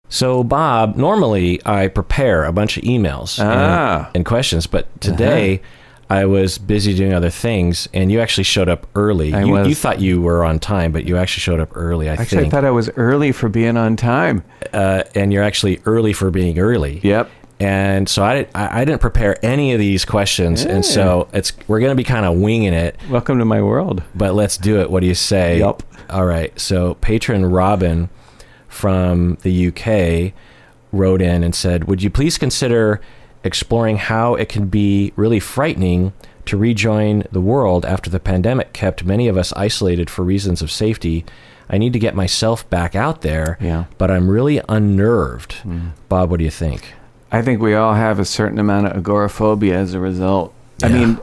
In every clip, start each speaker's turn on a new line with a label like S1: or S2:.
S1: So, Bob, normally I prepare a bunch of emails and questions, but today I was busy doing other things, and you actually showed up early. You thought you were on time, but you actually showed up early, I think.
S2: I thought I was early for being on time.
S1: And you're actually early for being early.
S2: Yep.
S1: And so I didn't prepare any of these questions, and so we're going to be kind of winging it.
S2: Welcome to my world.
S1: But let's do it. What do you say?
S2: Yep.
S1: All right. So patron Robin from the UK wrote in and said, would you please consider exploring how it can be really frightening to rejoin the world after the pandemic kept many of us isolated for reasons of safety? I need to get myself back out there, but I'm really unnerved. Bob, what do you think?
S2: I think we all have a certain amount of agoraphobia as a result. Yeah. I mean,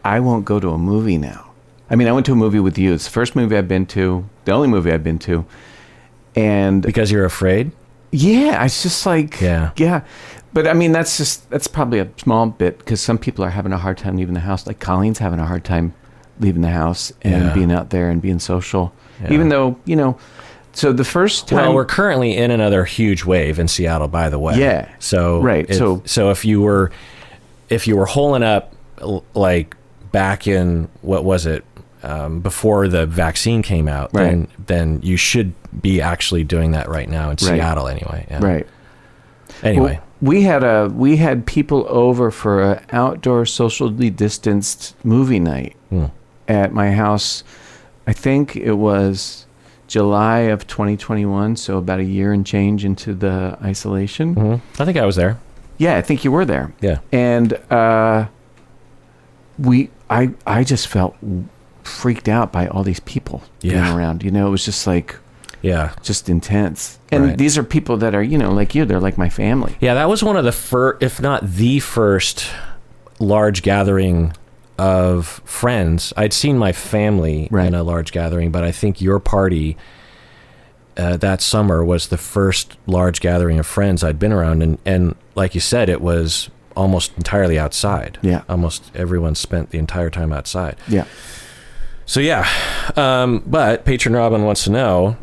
S2: I won't go to a movie now. I mean, I went to a movie with you. It's the first movie I've been to, the only movie I've been to. And
S1: because you're afraid?
S2: Yeah, it's just like, yeah. But I mean, that's probably a small bit because some people are having a hard time leaving the house. Like Colleen's having a hard time leaving the house and being out there and being social. Yeah. Even though, so the first time...
S1: Well, we're currently in another huge wave in Seattle, by the way.
S2: Yeah.
S1: So
S2: right.
S1: So if you were holing up like back in, what was it, before the vaccine came out, then you should be actually doing that right now in Seattle anyway. Yeah.
S2: Right.
S1: Anyway.
S2: Well, we had people over for an outdoor socially distanced movie night at my house. I think it was July of 2021, so about a year and change into the isolation.
S1: Mm-hmm. I think I was there.
S2: Yeah, I think you were there.
S1: Yeah.
S2: And I just felt freaked out by all these people being around. It was just like, just intense. And these are people that are, like you, they're like my family.
S1: Yeah, that was one of the first, if not the first, large gathering of friends. I'd seen my family in a large gathering, but I think your party that summer was the first large gathering of friends I'd been around. And like you said, it was almost entirely outside.
S2: Yeah.
S1: Almost everyone spent the entire time outside.
S2: Yeah.
S1: So but Patron Robin wants to know,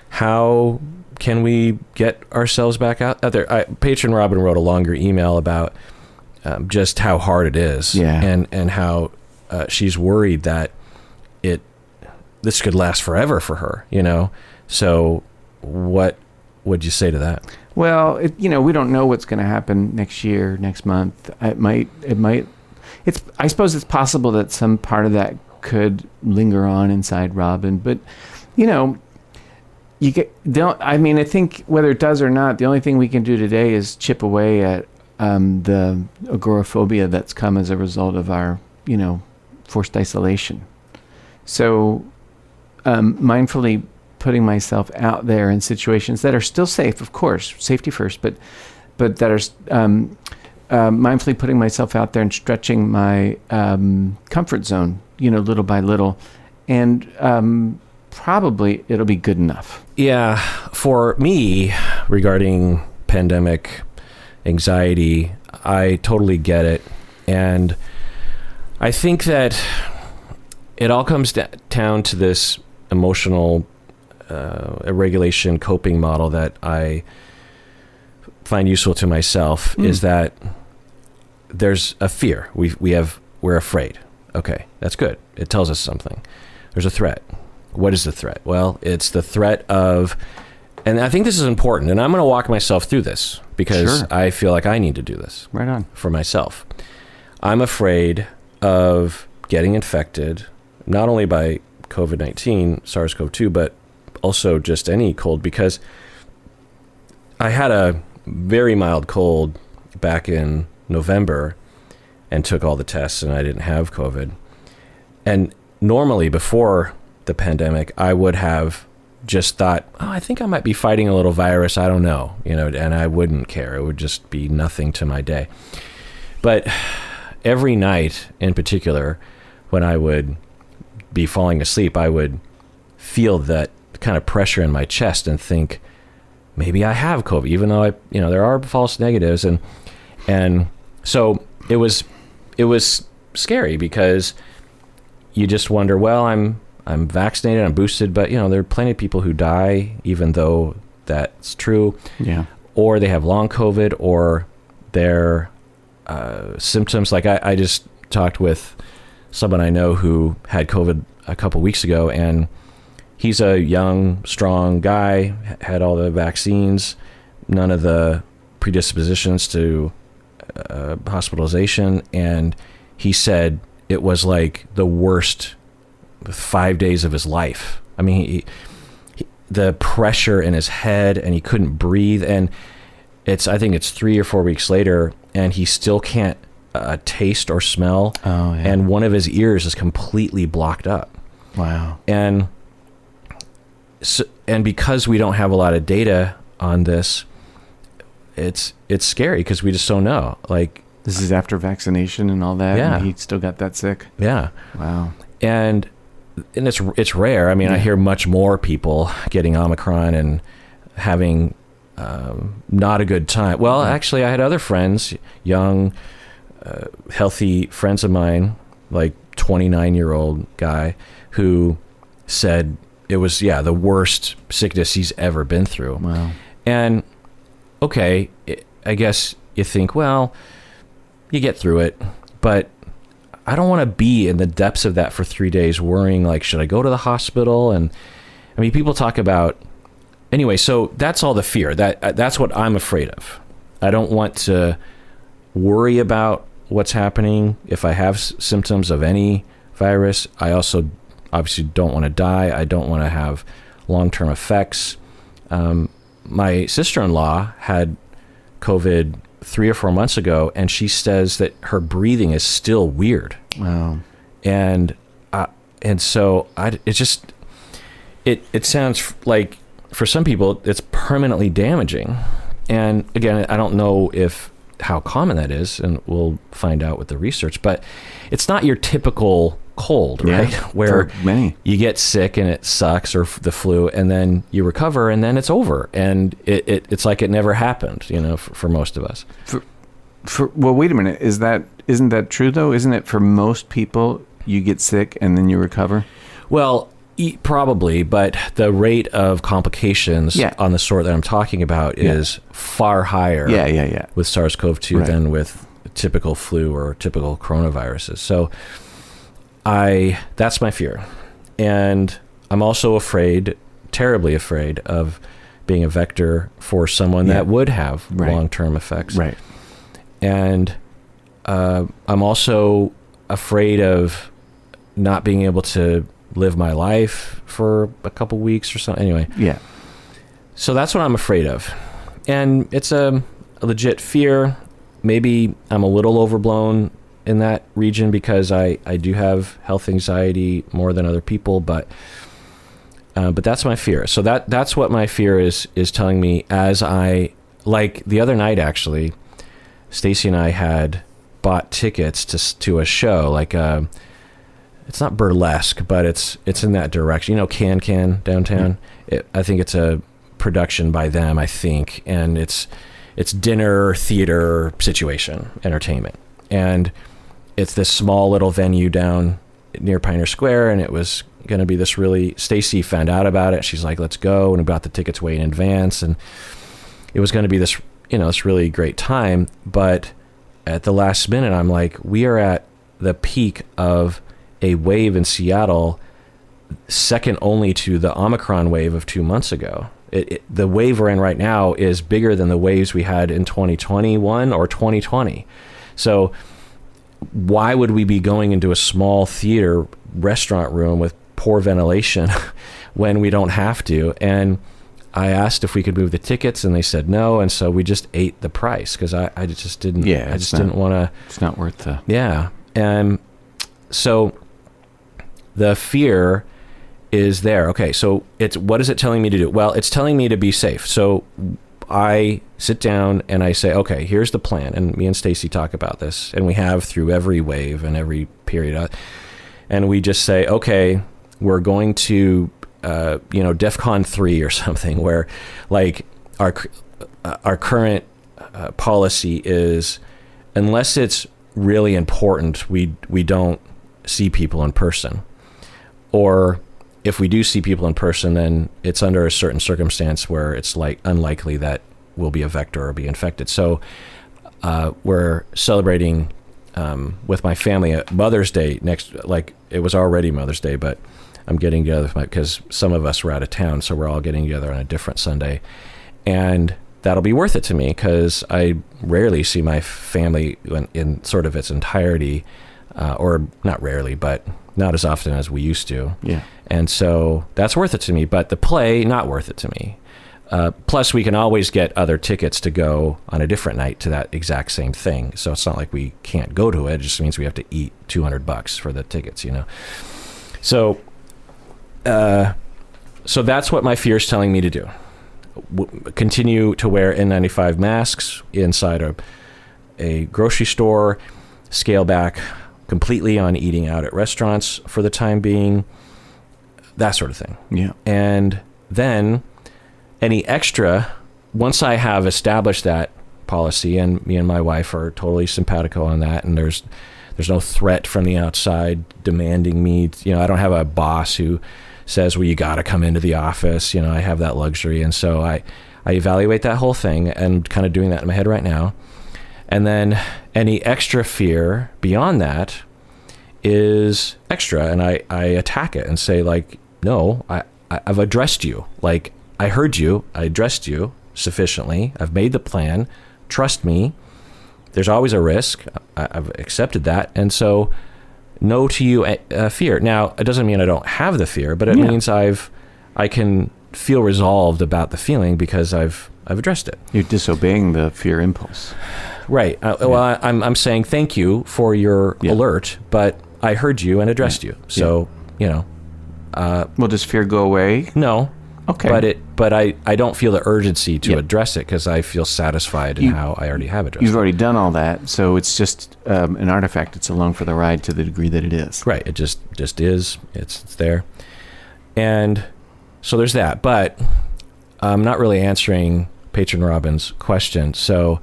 S1: how can we get ourselves back out there? Patron Robin wrote a longer email about just how hard it is, and how she's worried that this could last forever for her. So what would you say to that?
S2: Well, we don't know what's going to happen next year, next month. It might. I suppose it's possible that some part of that could linger on inside Robin, but I think whether it does or not, the only thing we can do today is chip away at the agoraphobia that's come as a result of our, forced isolation. So, mindfully putting myself out there in situations that are still safe, of course, safety first, but that are mindfully putting myself out there and stretching my comfort zone, little by little, and probably it'll be good enough.
S1: Yeah, for me, regarding pandemic anxiety, I totally get it, and I think that it all comes down to this emotional regulation coping model that I find useful to myself. Is that there's a fear. We're afraid. Okay, that's good. It tells us something. There's a threat. What is the threat? Well, it's the threat of, and I think this is important, and I'm going to walk myself through this because I feel like I need to do this for myself. I'm afraid of getting infected, not only by COVID-19, SARS-CoV-2, but also just any cold, because I had a very mild cold back in November and took all the tests, and I didn't have COVID. And normally before the pandemic, I would have just thought, I think I might be fighting a little virus. I don't know, and I wouldn't care. It would just be nothing to my day. But every night in particular, when I would be falling asleep, I would feel that kind of pressure in my chest and think, maybe I have COVID, even though there are false negatives. And so it was scary because you just wonder, well, I'm vaccinated, I'm boosted, but there are plenty of people who die even though that's true.
S2: Yeah.
S1: Or they have long COVID, or their symptoms. Like I just talked with someone I know who had COVID a couple weeks ago, and he's a young, strong guy, had all the vaccines, none of the predispositions to hospitalization, and he said it was like the worst 5 days of his life. I mean, the pressure in his head, and he couldn't breathe, and I think it's 3 or 4 weeks later, and he still can't taste or smell.
S2: Oh, yeah.
S1: And one of his ears is completely blocked up.
S2: Wow.
S1: And because we don't have a lot of data on this, it's scary because we just don't know. Like,
S2: this is after vaccination and all that.
S1: Yeah.
S2: And he still got that sick.
S1: Yeah.
S2: Wow.
S1: And it's rare. I mean, I hear much more people getting Omicron and having not a good time. Well, actually, I had other friends, young, healthy friends of mine, like 29-year-old guy, who said it was, the worst sickness he's ever been through.
S2: Wow.
S1: And okay, I guess you think, well, you get through it, but I don't want to be in the depths of that for 3 days worrying, like, should I go to the hospital? And I mean, people talk about, anyway, so that's all the fear. That's what I'm afraid of. I don't want to worry about what's happening if I have symptoms of any virus. I also obviously don't want to die. I don't want to have long-term effects. My sister-in-law had COVID 3 or 4 months ago, and she says that her breathing is still weird.
S2: Wow.
S1: And so it sounds like for some people it's permanently damaging. And again, I don't know how common that is, and we'll find out with the research, but it's not your typical cold, right? Where
S2: for many,
S1: you get sick and it sucks, or the flu, and then you recover and then it's over, and it's like it never happened, for most of us.
S2: Well, wait a minute. Isn't that true though? Isn't it for most people you get sick and then you recover?
S1: Well, probably, but the rate of complications on the sort that I'm talking about is far higher with SARS-CoV-2 than with typical flu or typical coronaviruses. So that's my fear. And I'm also terribly afraid of being a vector for someone that would have long-term effects.
S2: Right.
S1: And I'm also afraid of not being able to live my life for a couple weeks or something. Anyway.
S2: Yeah.
S1: So that's what I'm afraid of. And it's a legit fear. Maybe I'm a little overblown in that region because I do have health anxiety more than other people, but that's my fear. So that's what my fear is telling me as like the other night, actually, Stacy and I had bought tickets to a show, like it's not burlesque, but it's in that direction. Can downtown. I think it's a production by them, I think, and it's dinner theater situation, entertainment, and it's this small little venue down near Pioneer Square, and it was going to be this really. Stacy found out about it. She's like, "Let's go," and we got the tickets way in advance, and it was going to be this, this really great time. But at the last minute, I'm like, we are at the peak of a wave in Seattle, second only to the Omicron wave of 2 months ago. The wave we're in right now is bigger than the waves we had in 2021 or 2020. So why would we be going into a small theater restaurant room with poor ventilation when we don't have to? And I asked if we could move the tickets, and they said no. And so we just ate the price because I just didn't.
S2: Yeah,
S1: I just didn't want to.
S2: It's not worth the.
S1: Yeah, and so the fear is there. Okay, so what is it telling me to do? Well, it's telling me to be safe. So I sit down and I say, okay, here's the plan. And me and Stacy talk about this, and we have through every wave and every period. And we just say, okay, we're going to, DEFCON 3 or something, where like our current policy is, unless it's really important, we don't see people in person. Or if we do see people in person, then it's under a certain circumstance where it's like unlikely that we'll be a vector or be infected. So we're celebrating with my family at Mother's Day like it was already Mother's Day, but I'm getting together because some of us were out of town, so we're all getting together on a different Sunday. And that'll be worth it to me because I rarely see my family in sort of its entirety, or not rarely, but not as often as we used to.
S2: Yeah.
S1: And so that's worth it to me, but the play, not worth it to me. Plus, we can always get other tickets to go on a different night to that exact same thing. So it's not like we can't go to it. It just means we have to eat $200 for the tickets, So, so that's what my fear is telling me to do. Continue to wear N95 masks inside a grocery store, scale back completely on eating out at restaurants for the time being, that sort of thing.
S2: Yeah. And
S1: then any extra, once I have established that policy, and me and my wife are totally simpatico on that, and there's no threat from the outside demanding me, I don't have a boss who says, well, you got to come into the office. I have that luxury. And so I evaluate that whole thing and kind of doing that in my head right now. And then any extra fear beyond that is extra. And I attack it and say, like, no, I've addressed you. Like, I heard you. I addressed you sufficiently. I've made the plan. Trust me. There's always a risk. I've accepted that. And so no to you, fear. Now, it doesn't mean I don't have the fear, but it means I can feel resolved about the feeling because I've addressed it.
S2: You're disobeying the fear impulse.
S1: Right. Well, I'm saying thank you for your alert, but I heard you and addressed you. So,
S2: Well, does fear go away?
S1: No.
S2: Okay.
S1: But I don't feel the urgency to address it because I feel satisfied in how I already have addressed it.
S2: You've already done all that, so it's just an artifact. It's along for the ride to the degree that it is.
S1: Right. It just is. It's there. And so there's that. But I'm not really answering Patron Robin's question. So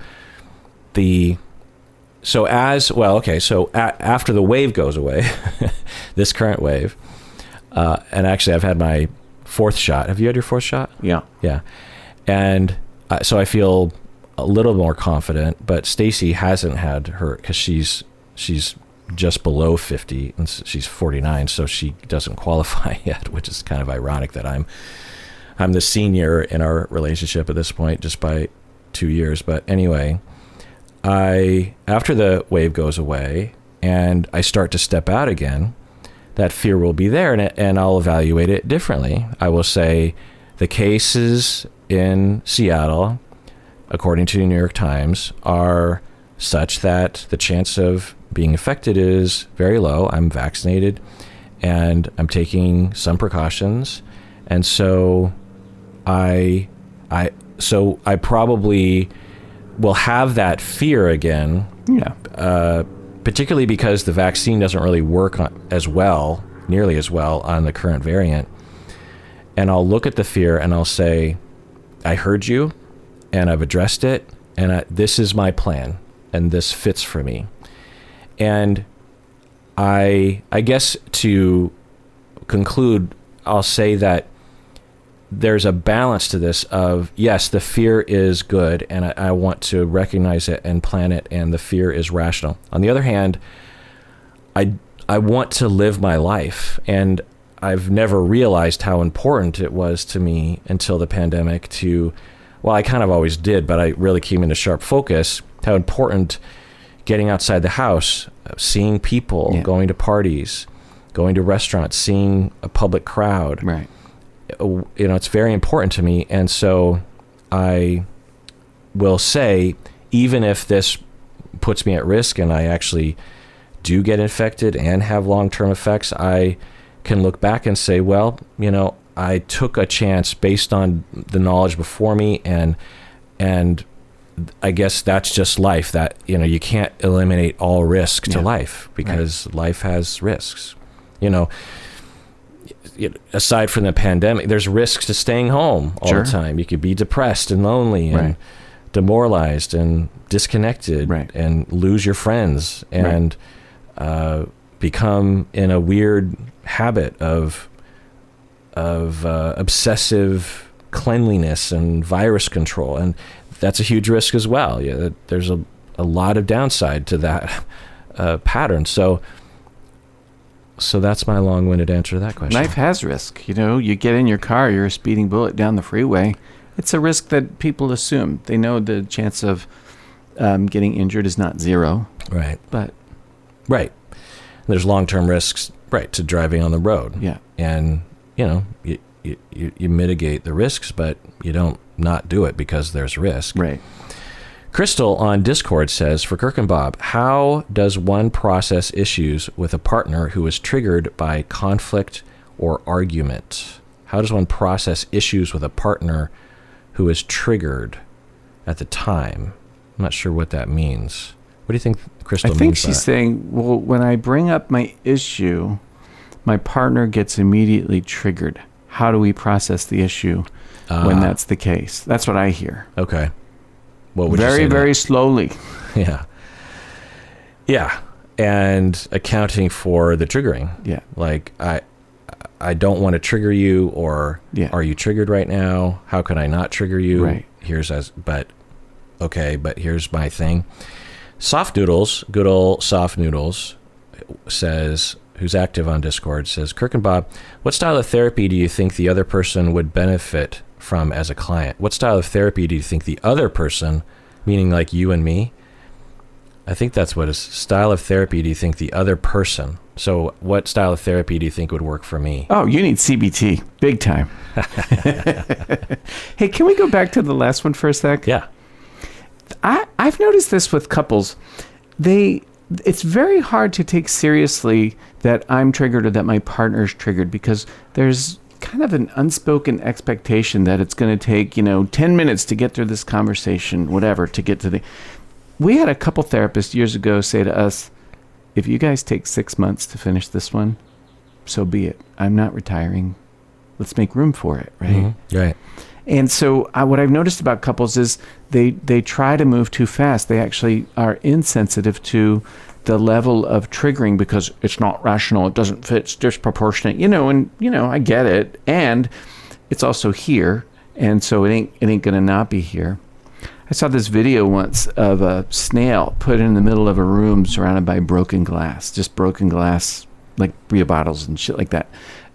S1: after the wave goes away, this current wave, and actually I've had my 4th shot. Have you had your 4th shot?
S2: Yeah.
S1: Yeah. And so I feel a little more confident, but Stacy hasn't had her because she's just below 50 and she's 49, so she doesn't qualify yet, which is kind of ironic that I'm the senior in our relationship at this point, just by 2 years. But anyway, after the wave goes away and I start to step out again, that fear will be there, and I'll evaluate it differently. I will say the cases in Seattle, according to the New York Times, are such that the chance of being affected is very low. I'm vaccinated and I'm taking some precautions. And so I probably will have that fear again.
S2: Yeah.
S1: Particularly because the vaccine doesn't really work nearly as well on the current variant. And I'll look at the fear and I'll say, I heard you and I've addressed it, and this is my plan and this fits for me. And I guess to conclude, I'll say that there's a balance to this of, yes, the fear is good and I want to recognize it and plan it, and the fear is rational. On the other hand, I want to live my life, and I've never realized how important it was to me until the pandemic I kind of always did, but I really came into sharp focus, how important getting outside the house, seeing people, going to parties, going to restaurants, seeing a public crowd.
S2: Right.
S1: It's very important to me. And so I will say, even if this puts me at risk and I actually do get infected and have long-term effects, I can look back and say, well, I took a chance based on the knowledge before me, and I guess that's just life, that, you can't eliminate all risk to life, because life has risks. Aside from the pandemic, there's risks to staying home all the time. You could be depressed and lonely and demoralized and disconnected and lose your friends and become in a weird habit of obsessive cleanliness and virus control, and that's a huge risk as well. Yeah, there's a lot of downside to that pattern. So that's my long-winded answer to that question.
S2: Life has risk. You get in your car, you're a speeding bullet down the freeway. It's a risk that people assume. They know the chance of getting injured is not zero.
S1: Right.
S2: But
S1: right. There's long-term risks, right, to driving on the road.
S2: Yeah.
S1: And, you mitigate the risks, but you don't not do it because there's risk.
S2: Right.
S1: Crystal on Discord says, for Kirk and Bob, how does one process issues with a partner who is triggered by conflict or argument? How does one process issues with a partner who is triggered at the time? I'm not sure what that means. What do you think Crystal means?
S2: I think she's saying, well, when I bring up my issue, my partner gets immediately triggered. How do we process the issue when that's the case? That's what I hear.
S1: Okay. What would
S2: very,
S1: you say
S2: very slowly.
S1: Yeah. Yeah. And accounting for the triggering.
S2: Yeah.
S1: Like, I don't want to trigger you, or are you triggered right now? How can I not trigger you?
S2: Right.
S1: But here's my thing. Soft Noodles, good old Soft Noodles, says, who's active on Discord, says, Kirk and Bob, what style of therapy do you think the other person would benefit from as a client? What style of therapy do you think the other person, meaning like you and me? I think that's what is style of therapy do you think the other person? So what style of therapy do you think would work for me?
S2: Oh, you need CBT, big time. Hey, can we go back to the last one for a sec?
S1: Yeah.
S2: I've noticed this with couples. It's very hard to take seriously that I'm triggered or that my partner's triggered, because there's kind of an unspoken expectation that it's going to take, 10 minutes to get through this conversation, whatever, to get to the... We had a couple therapists years ago say to us, if you guys take 6 months to finish this one, so be it. I'm not retiring. Let's make room for it, right?
S1: Mm-hmm. Right.
S2: And so what I've noticed about couples is they try to move too fast. They actually are insensitive to the level of triggering because it's not rational. It doesn't fit. It's disproportionate, I get it. And it's also here. And so it ain't going to not be here. I saw this video once of a snail put in the middle of a room surrounded by broken glass, just broken glass, like beer bottles and shit like that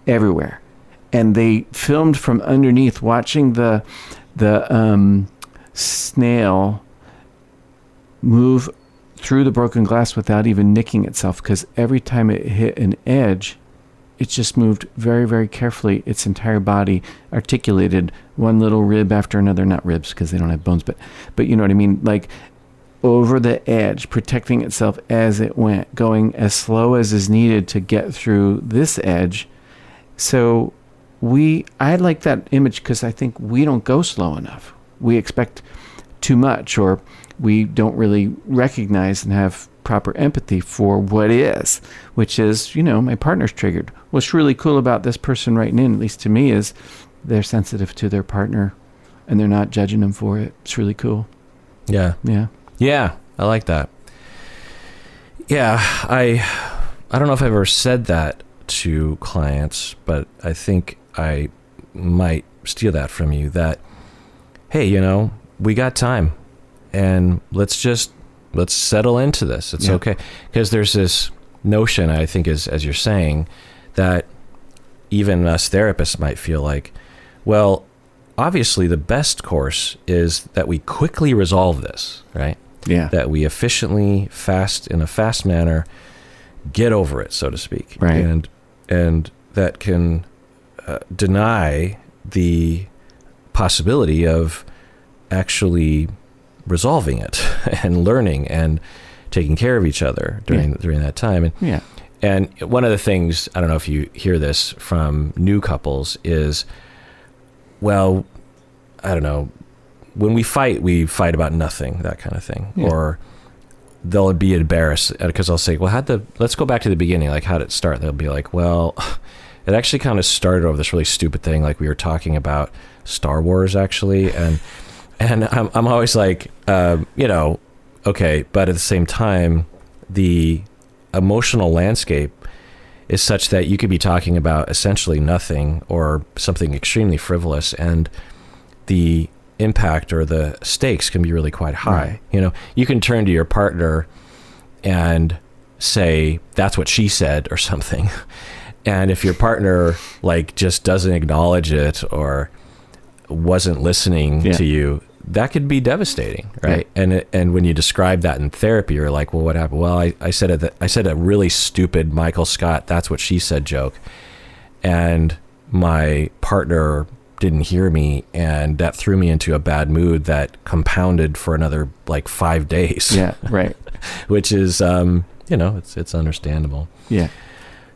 S2: everywhere. And they filmed from underneath, watching the snail move through the broken glass without even nicking itself, because every time it hit an edge, it just moved very, very carefully. Its entire body articulated one little rib after another, not ribs because they don't have bones, but you know what I mean? Like over the edge, protecting itself as it went, going as slow as is needed to get through this edge. So I like that image because I think we don't go slow enough. We expect too much, or we don't really recognize and have proper empathy for what is, which is, my partner's triggered. What's really cool about this person writing in, at least to me, is they're sensitive to their partner and they're not judging them for it. It's really cool.
S1: Yeah.
S2: Yeah.
S1: Yeah. I like that. Yeah. I don't know if I've ever said that to clients, but I think I might steal that from you, that, hey, we got time and let's settle into this. It's okay. Because there's this notion, I think, as you're saying, that even us therapists might feel like, well, obviously the best course is that we quickly resolve this, right?
S2: Yeah.
S1: That we efficiently, in a fast manner, get over it, so to speak.
S2: Right.
S1: And that can deny the possibility of actually resolving it and learning and taking care of each other during that time. And one of the things, I don't know if you hear this from new couples, is, well, I don't know, when we fight about nothing, that kind of thing. Yeah. Or they'll be embarrassed because I'll say, well, let's go back to the beginning. Like, how did it start? They'll be like, well, it actually kind of started over this really stupid thing. Like, we were talking about Star Wars, actually. And I'm always like, okay, but at the same time, the emotional landscape is such that you could be talking about essentially nothing or something extremely frivolous, and the impact or the stakes can be really quite high.
S2: Right.
S1: You can turn to your partner and say, that's what she said or something. And if your partner just doesn't acknowledge it or wasn't listening to you, that could be devastating, right? Yeah. And when you describe that in therapy, you're like, well, what happened? Well, I said a really stupid Michael Scott, that's what she said joke. And my partner didn't hear me, and that threw me into a bad mood that compounded for another 5 days.
S2: Yeah, right.
S1: Which is, it's understandable.
S2: Yeah.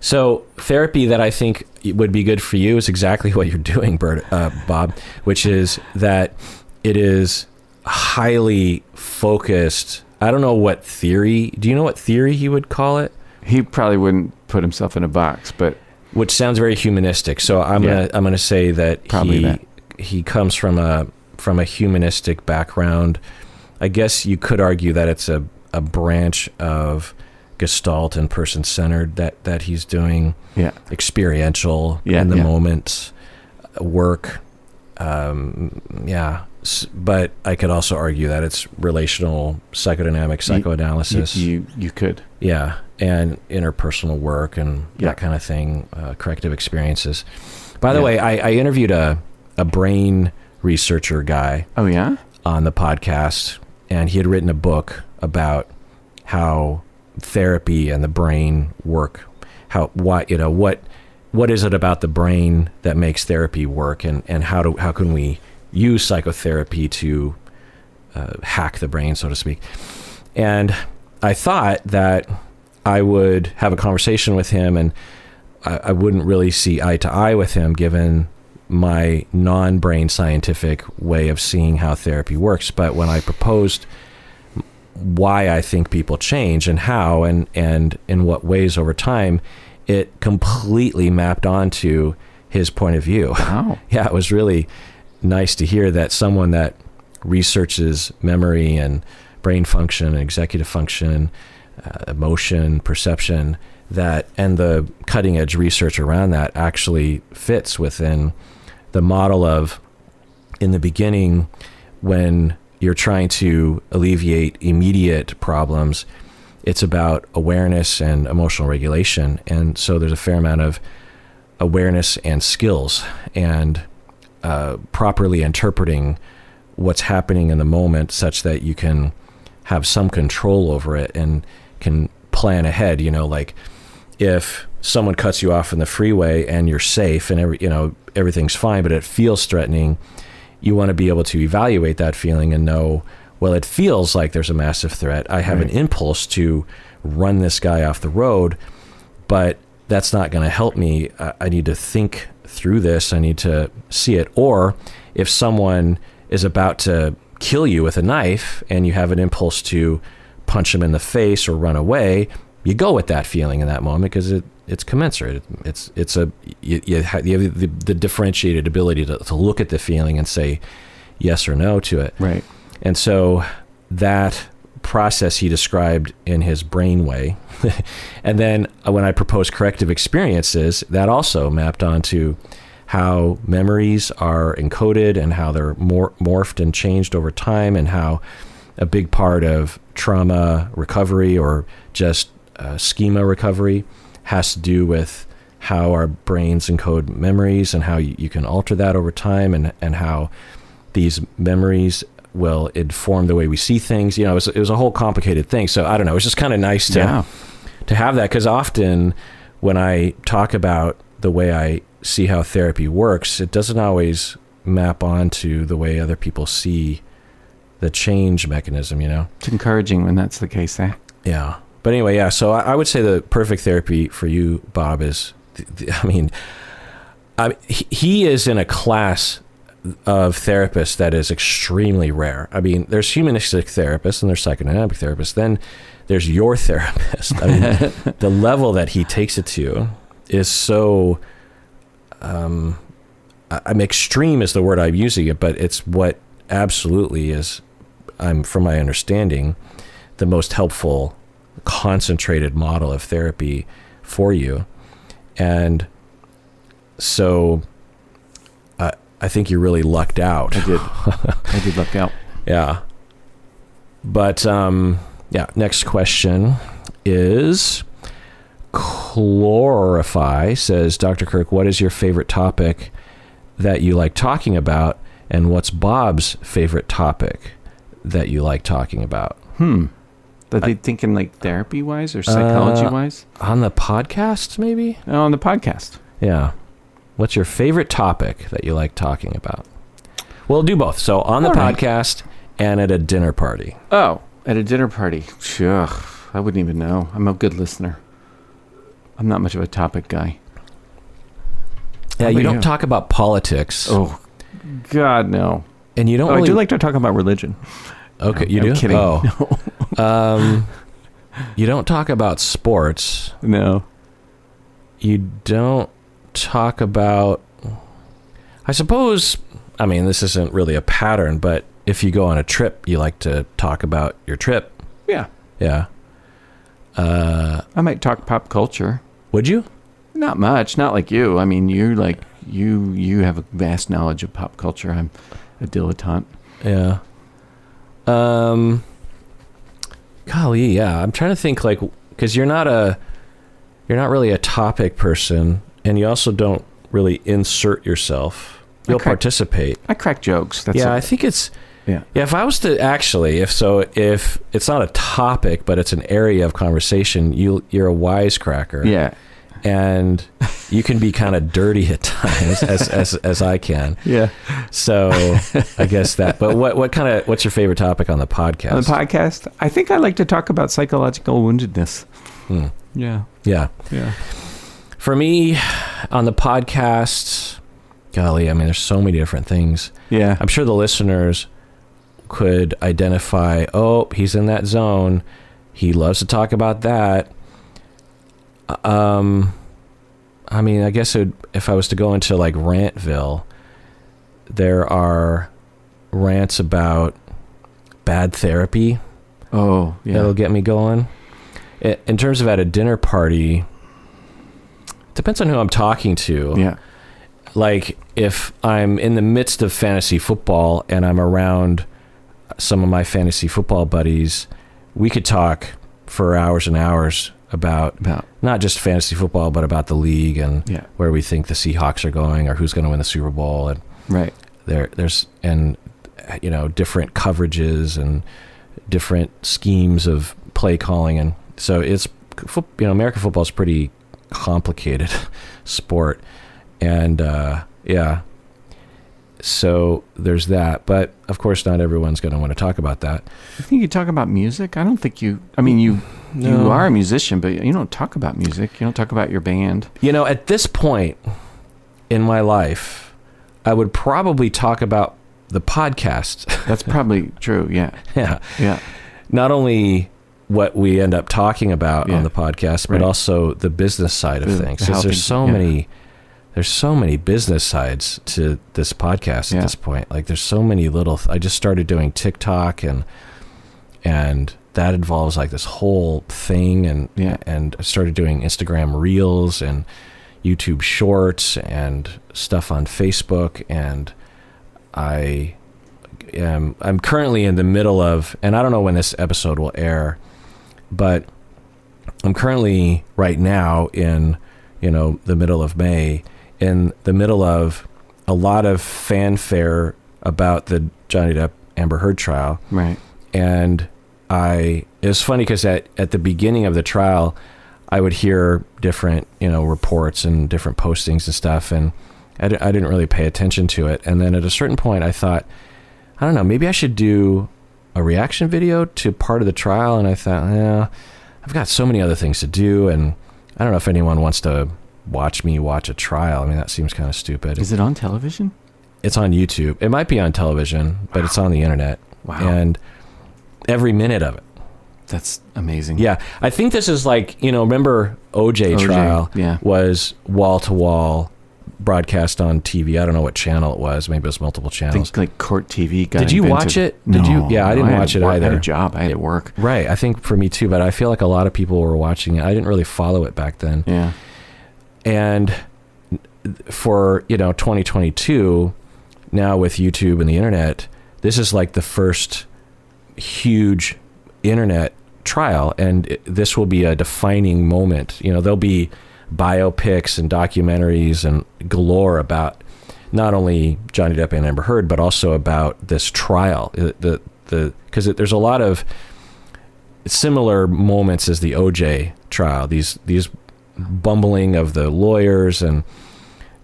S1: So therapy that I think would be good for you is exactly what you're doing, Bob, which is that it is highly focused. I don't know what theory. Do you know what theory he would call it?
S2: He probably wouldn't put himself in a box, but
S1: which sounds very humanistic. So I'm gonna say that he comes from a humanistic background. I guess you could argue that it's a branch of Gestalt and person-centered that he's doing.
S2: Yeah.
S1: Experiential in the moment work. But I could also argue that it's relational psychodynamic psychoanalysis.
S2: You could.
S1: Yeah, and interpersonal work and that kind of thing, corrective experiences. By the way, I interviewed a brain researcher guy.
S2: Oh, yeah?
S1: On the podcast, and he had written a book about how therapy and the brain work. What is it about the brain that makes therapy work, and how can we use psychotherapy to hack the brain, so to speak. And I thought that I would have a conversation with him, and I wouldn't really see eye to eye with him given my non-brain scientific way of seeing how therapy works. But when I proposed why I think people change and how and in what ways over time, it completely mapped onto his point of view.
S2: Wow.
S1: Yeah, it was really nice to hear that someone that researches memory and brain function and executive function, emotion, perception, and the cutting edge research around that actually fits within the model of, in the beginning, when you're trying to alleviate immediate problems, it's about awareness and emotional regulation. And so there's a fair amount of awareness and skills and properly interpreting what's happening in the moment such that you can have some control over it and can plan ahead. If someone cuts you off in the freeway and you're safe and everything's fine, but it feels threatening, you want to be able to evaluate that feeling and know, well, it feels like there's a massive threat. I have an impulse to run this guy off the road, but that's not going to help me. I need to think through this. I need to see it. Or if someone is about to kill you with a knife and you have an impulse to punch him in the face or run away, you go with that feeling in that moment because it's commensurate. You have the differentiated ability to look at the feeling and say yes or no to it.
S2: Right.
S1: And so that process he described in his brain way. And then when I proposed corrective experiences, that also mapped onto how memories are encoded and how they're morphed and changed over time, and how a big part of trauma recovery or just schema recovery has to do with how our brains encode memories and how you can alter that over time, and how these memories will inform the way we see things. It was a whole complicated thing. So I don't know, it's just kind of nice to have that, because often when I talk about the way I see how therapy works, it doesn't always map onto the way other people see the change mechanism, It's
S2: encouraging when that's the case, eh?
S1: Yeah. But anyway, so I would say the perfect therapy for you, Bob, is, he is in a class of therapists that is extremely rare. There's humanistic therapists and there's psychodynamic therapists. Then there's your therapist. The level that he takes it to is so, extreme is the word I'm using it, but it's what absolutely is, from my understanding, the most helpful concentrated model of therapy for you. And so I think you really lucked out.
S2: I did. I did luck out.
S1: Yeah. But, next question is Chlorify says, Dr. Kirk, what is your favorite topic that you like talking about? And what's Bob's favorite topic that you like talking about?
S2: Are they thinking like therapy-wise or psychology-wise?
S1: On the podcast, maybe?
S2: No, on the podcast.
S1: Yeah. What's your favorite topic that you like talking about? We'll do both. So on the podcast and at a dinner party.
S2: Oh, at a dinner party. Sure. I wouldn't even know. I'm a good listener. I'm not much of a topic guy.
S1: Yeah, you don't talk about politics.
S2: Oh, God, no.
S1: And you don't
S2: I do like to talk about religion.
S1: Okay,
S2: No,
S1: you
S2: I'm
S1: do?
S2: kidding.
S1: Oh.
S2: No.
S1: You don't talk about sports.
S2: No.
S1: You don't talk about... I suppose... I mean, this isn't really a pattern, but if you go on a trip, you like to talk about your trip.
S2: Yeah.
S1: Yeah.
S2: I might talk pop culture.
S1: Would you?
S2: Not much. Not like you. I mean, you have a vast knowledge of pop culture. I'm a dilettante.
S1: Yeah. Golly, yeah. I'm trying to think, like, because you're not really a topic person, and you also don't really insert yourself. You'll participate.
S2: I crack jokes. That's
S1: I think it's...
S2: Yeah.
S1: Yeah, if I was to actually, if it's not a topic, but it's an area of conversation, you're a wisecracker.
S2: Yeah.
S1: And you can be kind of dirty at times, as I can.
S2: Yeah.
S1: So I guess that. But what's your favorite topic on the podcast?
S2: On the podcast, I think I like to talk about psychological woundedness. Yeah.
S1: Yeah.
S2: Yeah.
S1: For me, on the podcast, golly, I mean, there's so many different things.
S2: Yeah.
S1: I'm sure the listeners could identify, oh, he's in that zone. He loves to talk about that. I mean, I guess if I was to go into like Rantville, there are rants about bad therapy.
S2: Oh, yeah.
S1: That'll get me going. In terms of at a dinner party, depends on who I'm talking to.
S2: Yeah.
S1: Like if I'm in the midst of fantasy football and I'm around some of my fantasy football buddies, we could talk for hours and hours about not just fantasy football, but about the league and where we think the Seahawks are going or who's going to win the Super Bowl. And there's different coverages and different schemes of play calling. And so it's, American football is pretty complicated sport. And, so there's that, but of course not everyone's going to want to talk about that.
S2: I think you talk about music. I don't think you are a musician, but you don't talk about music. You don't talk about your band.
S1: At this point in my life, I would probably talk about the podcast.
S2: That's probably true. Yeah.
S1: Yeah.
S2: Yeah.
S1: Not only what we end up talking about on the podcast, but also the business side of things. Because there's so many business sides to this podcast at this point. Like there's so many I just started doing TikTok and that involves like this whole thing. And I started doing Instagram Reels and YouTube Shorts and stuff on Facebook. And I'm currently in the middle of, and I don't know when this episode will air, but I'm currently right now in, the middle of May, in the middle of a lot of fanfare about the Johnny Depp Amber Heard trial.
S2: Right.
S1: And it was funny because at the beginning of the trial, I would hear different, reports and different postings and stuff. And I didn't really pay attention to it. And then at a certain point I thought, I don't know, maybe I should do a reaction video to part of the trial. And I thought, I've got so many other things to do. And I don't know if anyone wants to watch me watch a trial. I mean, that seems kind of stupid.
S2: Is it on television?
S1: It's on YouTube. It might be on television, but it's on the internet.
S2: Wow.
S1: And every minute of it.
S2: That's amazing.
S1: Yeah. I think this is like, remember OJ trial was wall to wall broadcast on TV. I don't know what channel it was. Maybe it was multiple channels.
S2: I think like Court TV got
S1: Did you
S2: invented.
S1: watch it?
S2: No.
S1: Did you? Yeah, I didn't watch it either.
S2: I had a job. I had to work.
S1: Right. I think for me too, but I feel like a lot of people were watching it. I didn't really follow it back then.
S2: Yeah.
S1: And for 2022 now with YouTube and the internet, this is like the first huge internet trial, and this will be a defining moment. There'll be biopics and documentaries and galore about not only Johnny Depp and Amber Heard, but also about this trial. Because there's a lot of similar moments as the OJ trial. These bumbling of the lawyers and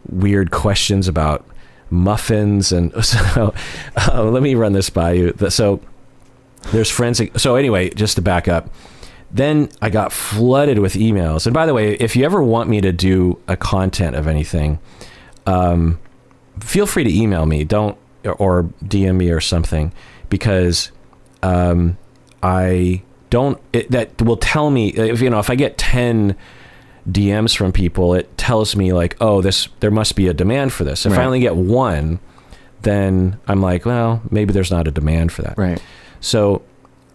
S1: weird questions about muffins, and so let me run this by you. So there's forensic. So anyway, just to back up, then I got flooded with emails. And by the way, if you ever want me to do a content of anything, feel free to email me. Or DM me or something, because I don't. That will tell me if I get 10 DMs from people, it tells me like, oh, there must be a demand for this. If I only get one, then I'm like, well, maybe there's not a demand for that.
S2: Right.
S1: So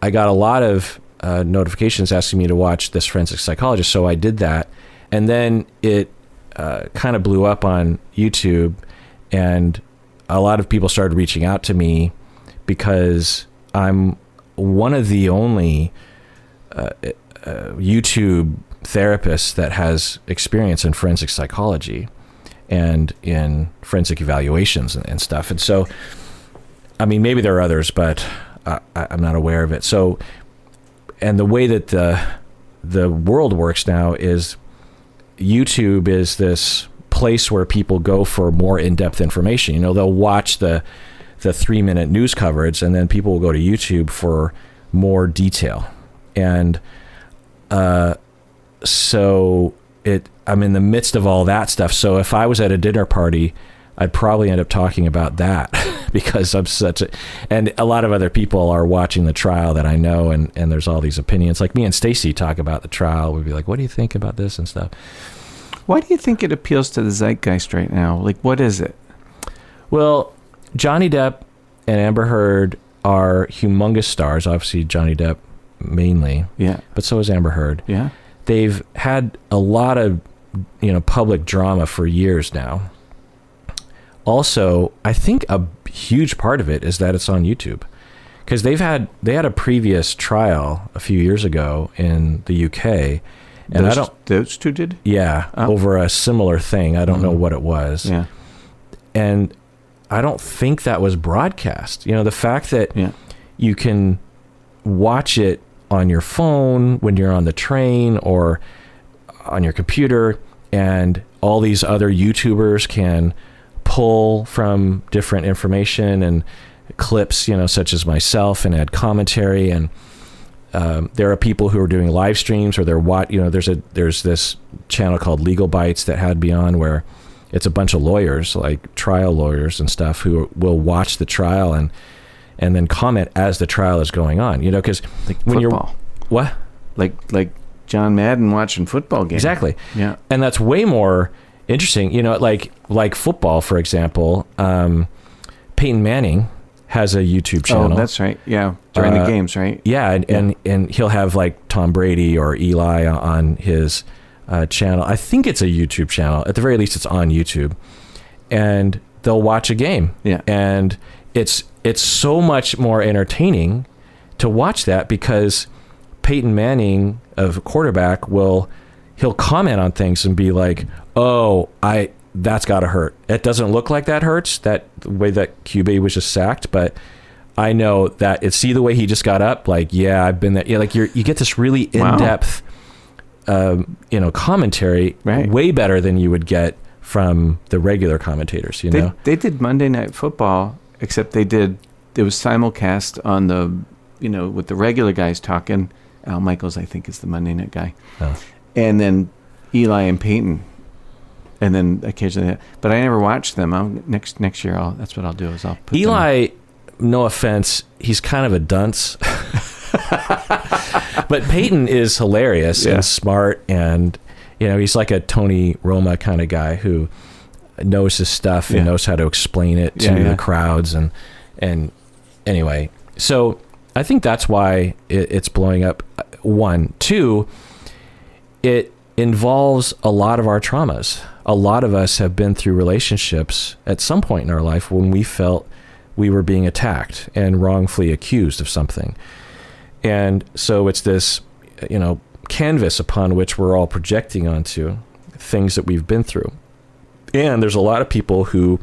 S1: I got a lot of notifications asking me to watch this forensic psychologist. So I did that. And then it kind of blew up on YouTube, and a lot of people started reaching out to me because I'm one of the only YouTube therapists that has experience in forensic psychology and in forensic evaluations and stuff. And so, I mean, maybe there are others, but I'm not aware of it. So, and the way that the world works now is YouTube is this place where people go for more in-depth information. They'll watch the 3-minute news coverage, and then people will go to YouTube for more detail. And so I'm in the midst of all that stuff. So if I was at a dinner party, I'd probably end up talking about that because I'm and a lot of other people are watching the trial that I know, and there's all these opinions. Like me and Stacy talk about the trial. We'd be like, what do you think about this and stuff?
S2: Why do you think it appeals to the zeitgeist right now? Like, what is it?
S1: Well, Johnny Depp and Amber Heard are humongous stars. Obviously, Johnny Depp mainly. Yeah. But so is Amber Heard.
S2: Yeah.
S1: They've had a lot of, public drama for years now. Also, I think a huge part of it is that it's on YouTube, because they had a previous trial a few years ago in the UK, and
S2: those two did?
S1: Yeah, over a similar thing. I don't know what it was.
S2: Yeah.
S1: And I don't think that was broadcast. The fact that you can watch it on your phone when you're on the train or on your computer, and all these other YouTubers can pull from different information and clips, such as myself, and add commentary. And there are people who are doing live streams, or there's this channel called Legal Bites that had me on, where it's a bunch of lawyers, like trial lawyers and stuff, who will watch the trial and then comment as the trial is going on. Because
S2: like
S1: when
S2: football.
S1: What?
S2: Like John Madden watching football games.
S1: Exactly.
S2: Yeah.
S1: And that's way more interesting. Like football, for example. Peyton Manning has a YouTube channel.
S2: Oh, that's right. Yeah. During the games, right?
S1: Yeah. And he'll have like Tom Brady or Eli on his channel. I think it's a YouTube channel. At the very least, it's on YouTube. And they'll watch a game.
S2: Yeah.
S1: And it's so much more entertaining to watch that, because Peyton Manning, of quarterback, he'll comment on things and be like, oh, that's gotta hurt. It doesn't look like that hurts, that the way that QB was just sacked, but I know that see the way he just got up, like, yeah, I've been there. Yeah, like you get this really in-depth commentary, right, way better than you would get from the regular commentators.
S2: They did Monday Night Football, except it was simulcast on the with the regular guys talking. Al Michaels, I think, is the Monday night guy. Oh. And then Eli and Peyton. And then occasionally, but I never watched them. Next year, that's what I'll do, is I'll put
S1: Eli, no offense, he's kind of a dunce. But Peyton is hilarious and smart, and he's like a Tony Roma kind of guy who knows his stuff and knows how to explain it to the crowds. And anyway, so I think that's why it's blowing up. 1, 2, involves a lot of our traumas. A lot of us have been through relationships at some point in our life when we felt we were being attacked and wrongfully accused of something. And so it's this, canvas upon which we're all projecting onto things that we've been through. And there's a lot of people who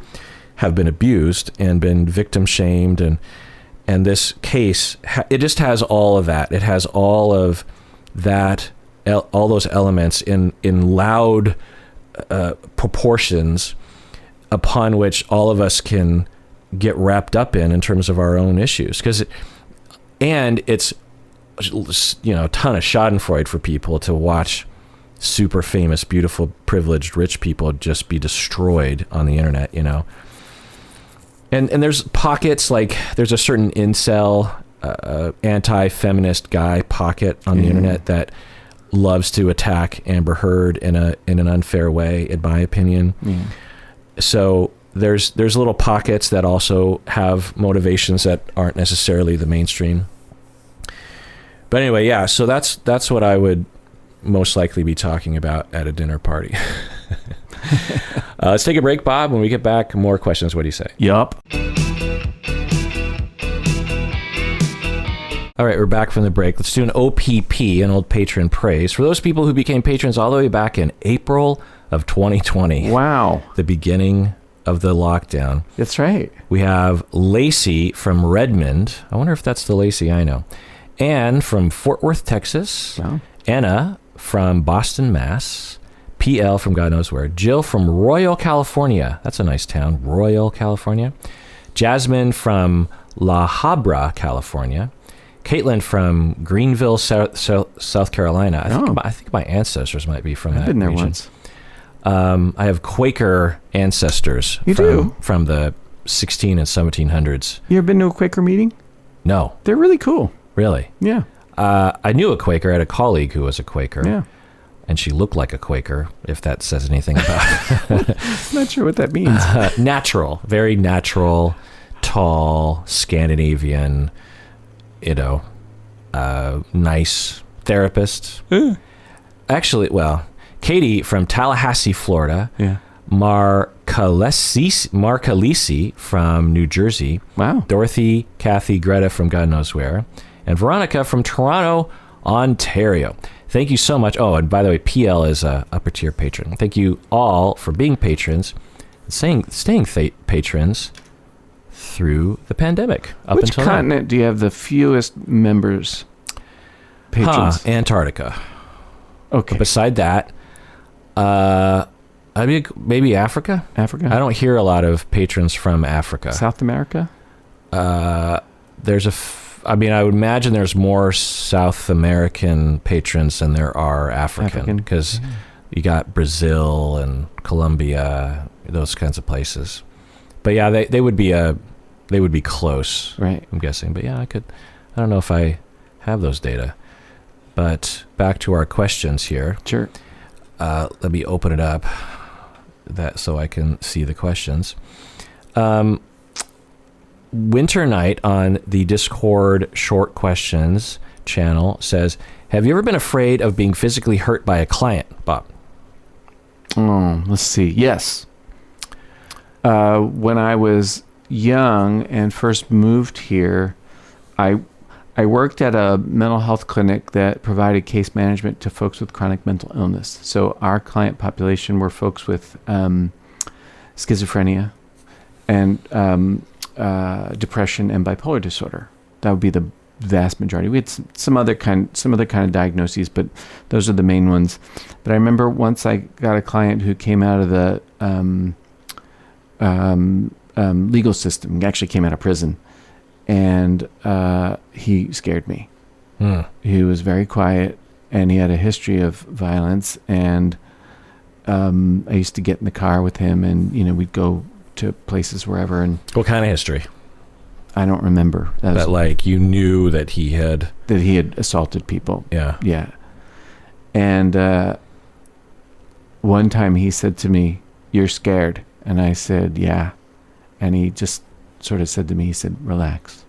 S1: have been abused and been victim shamed. And this case, it just has all of that. It has all of that, all those elements in loud proportions upon which all of us can get wrapped up in terms of our own issues. It's a ton of schadenfreude for people to watch super famous, beautiful, privileged, rich people just be destroyed on the internet, And there's pockets, like there's a certain incel, anti-feminist guy pocket on the internet that loves to attack Amber Heard in an unfair way, in my opinion. So there's little pockets that also have motivations that aren't necessarily the mainstream. But anyway, yeah, so that's what I would most likely be talking about at a dinner party. Let's take a break, Bob. When we get back, more questions. What do you say?
S2: Yup.
S1: All right, we're back from the break. Let's do an OPP, an old patron praise, for those people who became patrons all the way back in April of 2020.
S2: Wow.
S1: The beginning of the lockdown.
S2: That's right.
S1: We have Lacey from Redmond. I wonder if that's the Lacey I know. Anne from Fort Worth, Texas.
S2: Wow.
S1: Anna from Boston, Mass. PL from God knows where. Jill from Royal, California. That's a nice town. Royal, California. Jasmine from La Habra, California. Caitlin from Greenville, South Carolina. I think my ancestors might be from that region. I've been there once. I have Quaker ancestors from the 16 and 1700s.
S2: You ever been to a Quaker meeting?
S1: No.
S2: They're really cool.
S1: Really?
S2: Yeah.
S1: I knew a Quaker. I had a colleague who was a Quaker.
S2: Yeah.
S1: And she looked like a Quaker, if that says anything about it.
S2: I'm not sure what that means.
S1: Natural. Very natural, tall, Scandinavian, nice therapist. Actually, Katie from Tallahassee, Florida.
S2: Yeah.
S1: Marcalisi from New Jersey.
S2: Wow.
S1: Dorothy, Kathy, Greta from God knows where. And Veronica from Toronto, Ontario. Thank you so much. Oh, and by the way, PL is a upper tier patron. Thank you all for being patrons, staying patrons through the pandemic.
S2: Which continent do you have the fewest patrons?
S1: Antarctica.
S2: Okay.
S1: But beside that, maybe Africa.
S2: Africa.
S1: I don't hear a lot of patrons from Africa.
S2: South America.
S1: I would imagine there's more South American patrons than there are African, because you got Brazil and Colombia, those kinds of places. But yeah, they would be close,
S2: right?
S1: I'm guessing. But yeah, I don't know if I have those data. But back to our questions here.
S2: Sure.
S1: Let me open it up so I can see the questions. Winter Night on the Discord Short Questions channel says, have you ever been afraid of being physically hurt by a client, Bob?
S2: Oh, let's see. Yes. When I was young and first moved here, I worked at a mental health clinic that provided case management to folks with chronic mental illness. So our client population were folks with schizophrenia and depression and bipolar disorder. That would be the vast majority. We had some other kind of diagnoses, but those are the main ones. But I remember once I got a client who came out of the legal system. He actually came out of prison, and he scared me. He was very quiet, and he had a history of violence. And I used to get in the car with him, and we'd go to places wherever. And
S1: what kind of history?
S2: I don't remember.
S1: That like you knew that he had
S2: assaulted people.
S1: Yeah.
S2: And one time he said to me, "You're scared," and I said, "Yeah," and he just sort of said to me, he said, "Relax."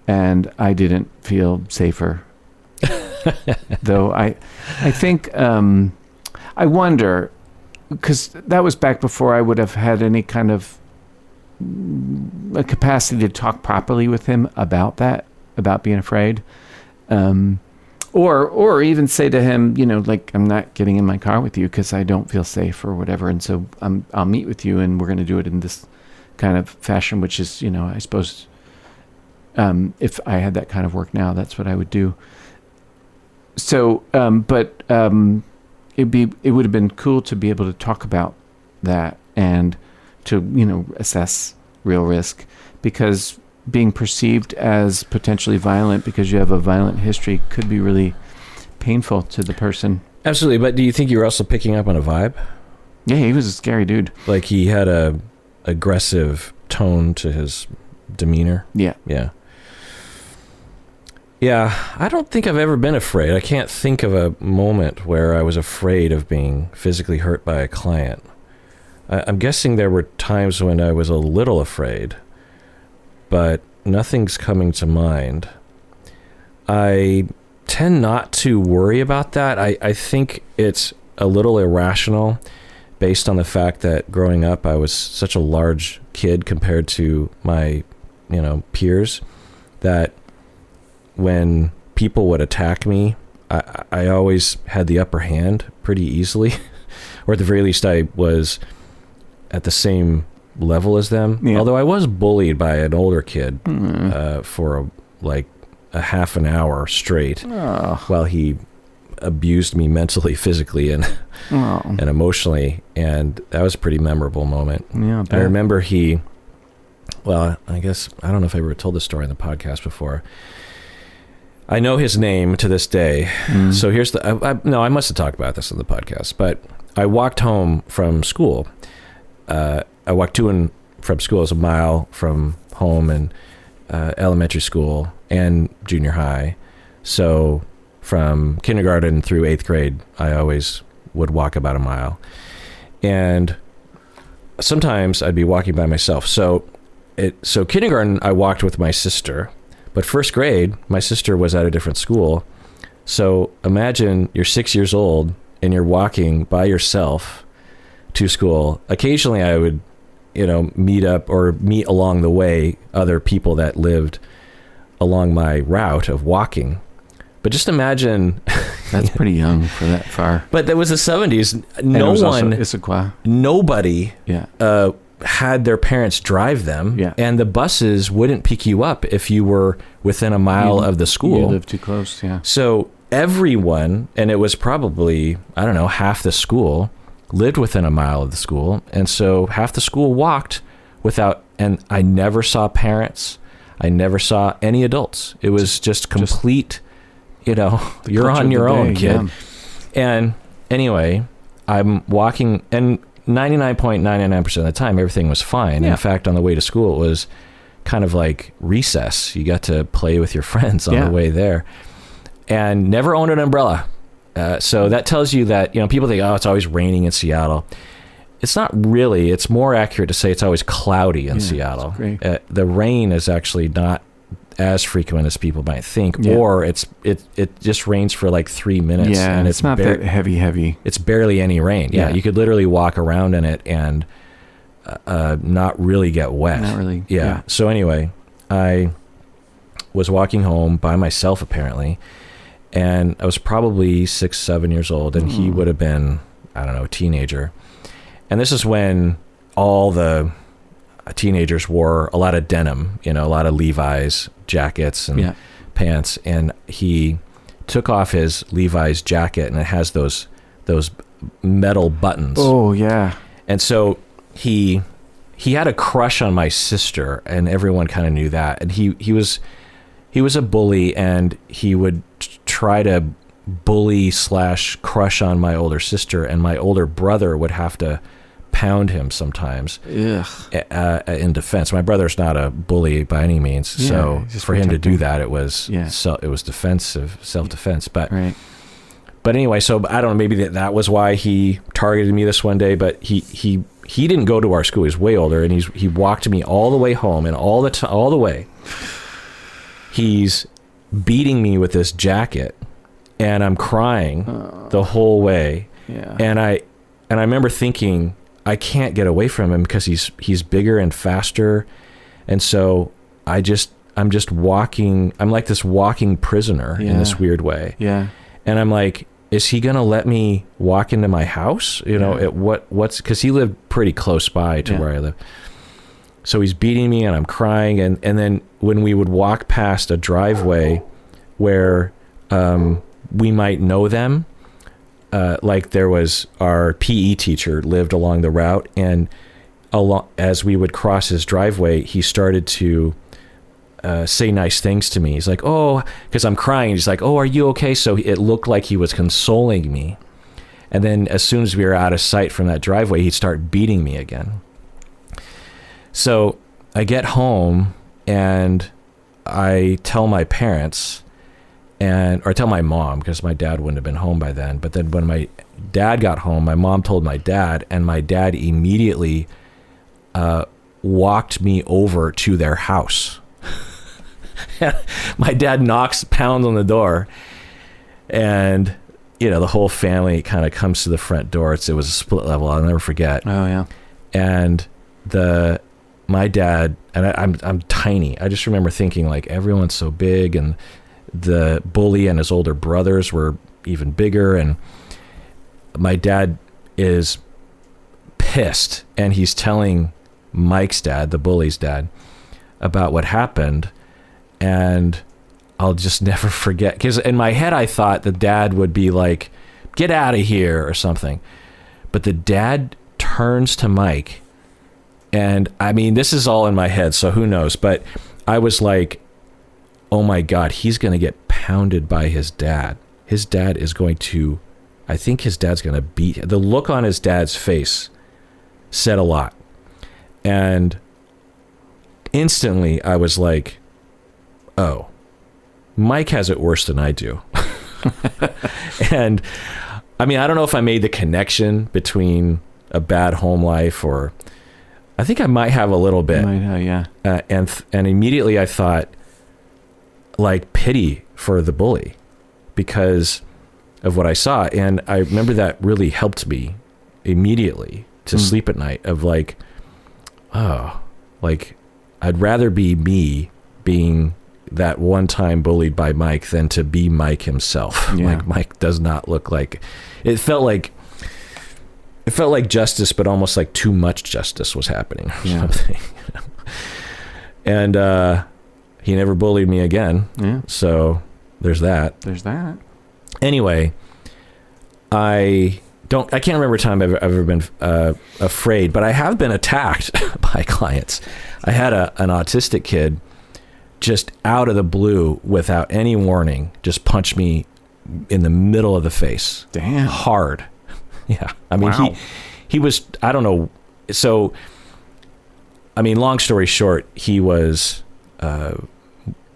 S2: And I didn't feel safer Though I think I wonder, because that was back before I would have had any kind of a capacity to talk properly with him about that, about being afraid, or even say to him, you know, like, I'm not getting in my car with you because I don't feel safe or whatever, and so I'll meet with you and we're going to do it in this kind of fashion, which is, you know, I suppose if I had that kind of work now, that's what I would do. So, it would have been cool to be able to talk about that and to, you know, assess real risk, because being perceived as potentially violent because you have a violent history could be really painful to the person.
S1: Absolutely. But do you think you were also picking up on a vibe?
S2: Yeah, he was a scary dude.
S1: Like he had a aggressive tone to his demeanor?
S2: Yeah.
S1: Yeah. Yeah, I don't think I've ever been afraid. I can't think of a moment where I was afraid of being physically hurt by a client. I'm guessing there were times when I was a little afraid, but nothing's coming to mind. I tend not to worry about that. I think it's a little irrational based on the fact that growing up I was such a large kid compared to my, you know, peers, that when people would attack me, I always had the upper hand pretty easily, or at the very least I was at the same level as them. Yeah. Although I was bullied by an older kid for a half an hour straight while he abused me mentally, physically, and emotionally, and that was a pretty memorable moment.
S2: Yeah,
S1: I remember I guess, I don't know if I ever told this story in the podcast before. I know his name to this day. So here's I must have talked about this in the podcast, but I walked home from school. I walked to and from school. It was a mile from home, and elementary school and junior high. So from kindergarten through 8th grade, I always would walk about a mile. And sometimes I'd be walking by myself. So kindergarten, I walked with my sister. But 1st grade, my sister was at a different school. So imagine you're 6 years old and you're walking by yourself to school. Occasionally I would, you know, meet along the way other people that lived along my route of walking. But just imagine.
S2: That's pretty young for that far.
S1: But that was the 70s. Nobody had their parents drive them, and the buses wouldn't pick you up if you were within a mile of the school.
S2: You lived too close, yeah.
S1: So everyone, and it was probably, I don't know, half the school lived within a mile of the school, and so half the school walked without, and I never saw parents. I never saw any adults. It was just complete, you know, you're on your own, kid. Yeah. And anyway, I'm walking, and 99.99% of the time, everything was fine. Yeah. In fact, on the way to school, it was kind of like recess. You got to play with your friends on the way there, and never owned an umbrella. So that tells you that, you know, people think, oh, it's always raining in Seattle. It's not really. It's more accurate to say it's always cloudy in Seattle. The rain is actually not as frequent as people might think, or it just rains for like 3 minutes, and
S2: it's not that heavy.
S1: It's barely any rain. You could literally walk around in it and not really get wet.
S2: Not really.
S1: Yeah. So anyway, I was walking home by myself apparently, and I was probably 6, 7 years old, and he would have been, I don't know, a teenager. And this is when all the teenagers wore a lot of denim, you know, a lot of Levi's jackets and pants, and he took off his Levi's jacket, and it has those metal buttons.
S2: Oh yeah.
S1: And so he had a crush on my sister, and everyone kind of knew that. And he was a bully, and he would try to bully / crush on my older sister, and my older brother would have to pound him sometimes in defense. My brother's not a bully by any means, so for him to do that, it was defensive, self-defense. But anyway, so I don't know, maybe that was why he targeted me this one day. But he didn't go to our school. He was way older, and he walked me all the way home, and all the way he's beating me with this jacket, and I'm crying the whole way.
S2: Yeah.
S1: And I remember thinking, I can't get away from him because he's bigger and faster. And so I'm just walking. I'm like this walking prisoner in this weird way.
S2: Yeah.
S1: And I'm like, is he going to let me walk into my house? You know, because he lived pretty close by to where I live. So he's beating me and I'm crying. And then when we would walk past a driveway where we might know them, like there was our PE teacher lived along the route, and as we would cross his driveway, he started to say nice things to me. He's like, oh, because I'm crying. He's like, oh, are you okay? So it looked like he was consoling me. And then as soon as we were out of sight from that driveway, he'd start beating me again. So I get home and I tell my parents, or tell my mom, because my dad wouldn't have been home by then. But then when my dad got home, my mom told my dad, and my dad immediately walked me over to their house. My dad pounds on the door, and the whole family kind of comes to the front door. It was a split level. I'll never forget.
S2: Oh yeah.
S1: And my dad, and I'm tiny. I just remember thinking, like, everyone's so big, and the bully and his older brothers were even bigger, and my dad is pissed, and he's telling Mike's dad, the bully's dad, about what happened. And I'll just never forget, because in my head I thought the dad would be like, get out of here or something. But the dad turns to Mike, and I mean, this is all in my head, so who knows, but I was like, oh my God, he's going to get pounded by his dad. His dad is going to, I think his dad's going to beat him. The look on his dad's face said a lot. And instantly I was like, oh, Mike has it worse than I do. And I mean, I don't know if I made the connection between a bad home life, or I think I might have a little bit.
S2: Might have, yeah.
S1: And immediately I thought, like, pity for the bully because of what I saw. And I remember that really helped me immediately to sleep at night, of like, oh, like, I'd rather be me being that one time bullied by Mike than to be Mike himself.
S2: Yeah.
S1: Like, Mike does not look like, it felt like justice, but almost like too much justice was happening or something. And he never bullied me again. Yeah. So there's that. Anyway, I can't remember a time I've ever been afraid, but I have been attacked by clients. I had an autistic kid just out of the blue, without any warning, just punch me in the middle of the face.
S2: Damn.
S1: Hard. Yeah. I mean,
S2: wow.
S1: he was, I don't know. So, I mean, long story short, he was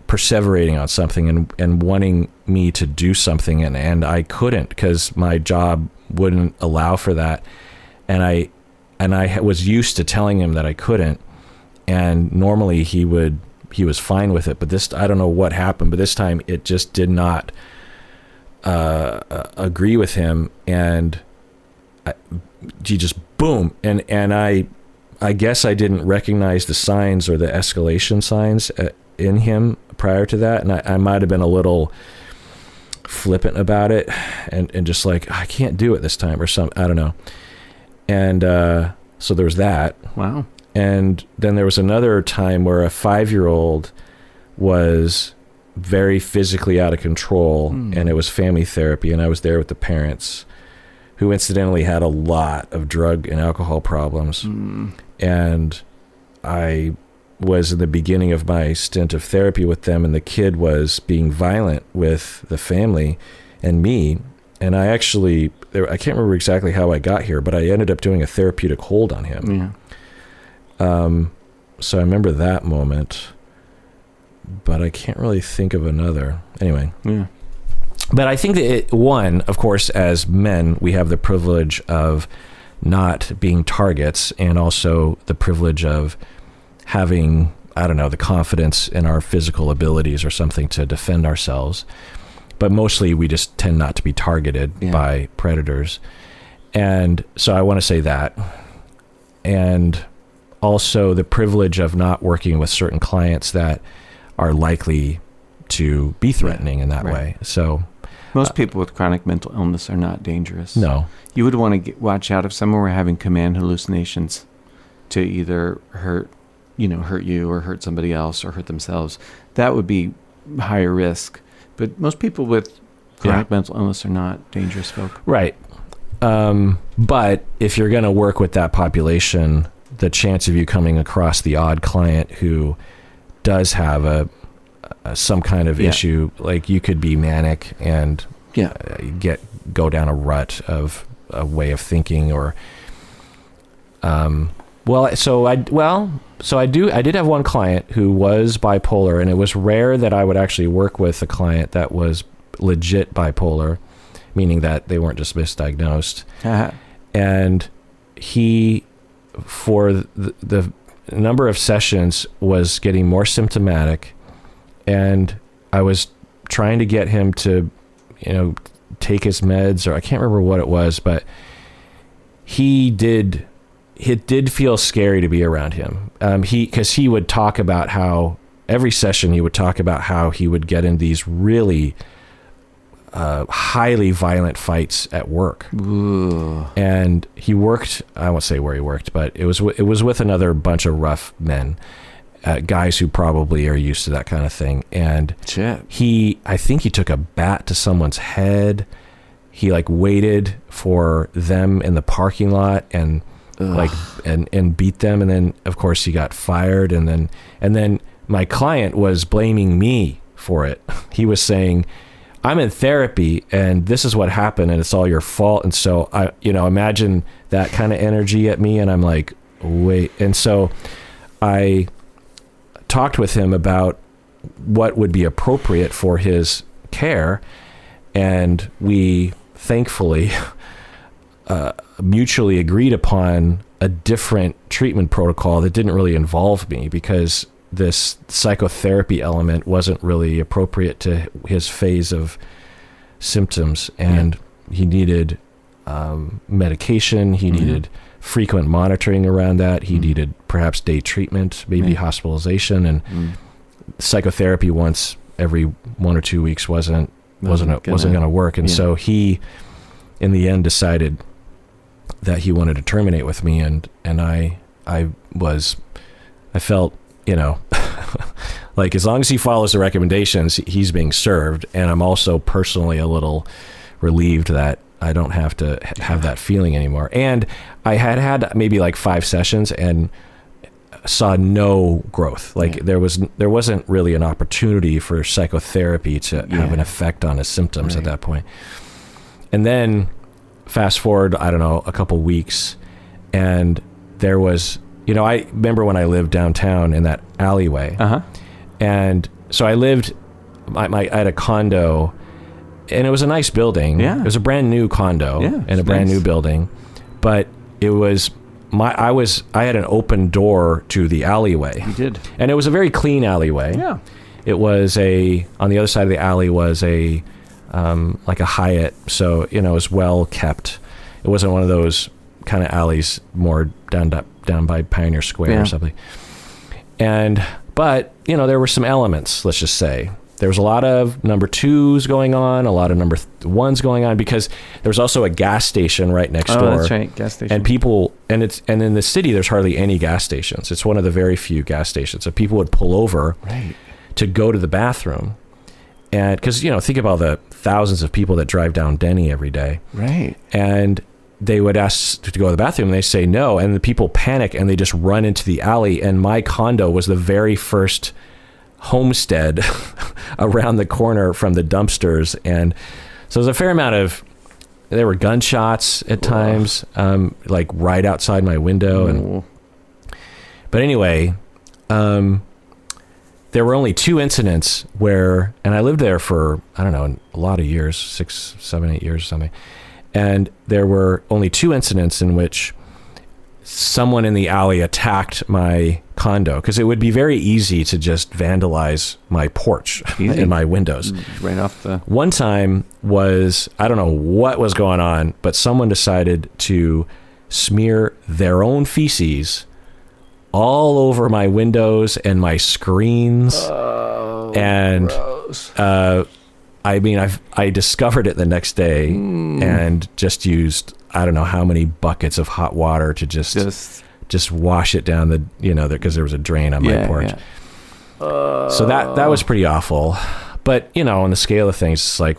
S1: perseverating on something and wanting me to do something, and I couldn't, because my job wouldn't allow for that. And I was used to telling him that I couldn't, and normally he was fine with it, but this, I don't know what happened, but this time it just did not agree with him, and he just boom, and I guess I didn't recognize the signs or the escalation signs in him prior to that, and I might have been a little flippant about it, and just like, I can't do it this time, or I don't know. And so there was that.
S2: Wow.
S1: And then there was another time where a 5-year-old was very physically out of control, and it was family therapy, and I was there with the parents, who incidentally had a lot of drug and alcohol problems. And I was in the beginning of my stint of therapy with them, and the kid was being violent with the family and me. And I can't remember exactly how I got here, but I ended up doing a therapeutic hold on him.
S2: Yeah.
S1: So I remember that moment, but I can't really think of another. Anyway.
S2: Yeah.
S1: But I think that one, of course, as men, we have the privilege of not being targets, and also the privilege of having, I don't know, the confidence in our physical abilities or something to defend ourselves. but mostly we just tend not to be targeted by predators. And so I want to say that. And also the privilege of not working with certain clients that are likely to be threatening in that way. So
S2: most people with chronic mental illness are not dangerous.
S1: No.
S2: You would want to watch out if someone were having command hallucinations to either hurt you or hurt somebody else or hurt themselves. That would be higher risk. But most people with chronic mental illness are not dangerous folk.
S1: Right. But if you're going to work with that population, the chance of you coming across the odd client who does have some kind of issue, like you could be manic and go down a rut of a way of thinking, or I did have one client who was bipolar, and it was rare that I would actually work with a client that was legit bipolar, meaning that they weren't just misdiagnosed. And he, for the number of sessions, was getting more symptomatic, and I was trying to get him to, take his meds, or I can't remember what it was, but it did feel scary to be around him. Because he would talk about how every session he would talk about how he would get in these really highly violent fights at work.
S2: Ooh.
S1: And he worked, I won't say where he worked, but it was with another bunch of rough men, guys who probably are used to that kind of thing. And I think he took a bat to someone's head. He waited for them in the parking lot and and beat them, and then of course he got fired, and then my client was blaming me for it. He was saying, I'm in therapy and this is what happened and it's all your fault. And so I imagine that kind of energy at me, and I'm like, wait. And so I talked with him about what would be appropriate for his care, and we thankfully mutually agreed upon a different treatment protocol that didn't really involve me, because this psychotherapy element wasn't really appropriate to his phase of symptoms, and he needed medication. He needed frequent monitoring around that. He needed perhaps day treatment, maybe hospitalization, and psychotherapy once every 1 or 2 weeks wasn't going to work. And so he, in the end, decided that he wanted to terminate with me, and I felt, like, as long as he follows the recommendations, he's being served. And I'm also personally a little relieved that I don't have to have that feeling anymore. And I had maybe 5 sessions and saw no growth. There wasn't really an opportunity for psychotherapy to have an effect on his symptoms at that point. And then fast forward, I don't know, a couple weeks, and there was, I remember when I lived downtown in that alleyway. And so I lived, I had a condo, and it was a nice building. It was a brand new condo in a brand new building, but it was I had an open door to the alleyway. You did. And it was a very clean alleyway. It was on the other side of the alley was like a Hyatt. So, it was well kept. It wasn't one of those kind of alleys more down by Pioneer Square or something. But there were some elements, let's just say. There was a lot of number 2s going on, a lot of number 1s going on, because there was also a gas station right next door.
S2: That's right, gas station.
S1: And in the city, there's hardly any gas stations. It's one of the very few gas stations. So people would pull over to go to the bathroom. And because, think about the thousands of people that drive down Denny every day.
S2: Right.
S1: And they would ask to go to the bathroom, and they say no. And the people panic and they just run into the alley. And my condo was the very first homestead around the corner from the dumpsters. And so there's a fair amount there were gunshots at times, right outside my window. But anyway, there were only 2 incidents and I lived there for, I don't know, a lot of years, 6, 7, 8 years or something. And there were only 2 incidents in which someone in the alley attacked my condo because it would be very easy to just vandalize my porch and my windows.
S2: Right off the...
S1: One time was, I don't know what was going on, but someone decided to smear their own feces all over my windows and my screens.
S2: Oh,
S1: and
S2: gross.
S1: I discovered it the next day and just used, I don't know how many buckets of hot water to just wash it down because there was a drain on my porch. Yeah. So that was pretty awful. But, on the scale of things, it's like,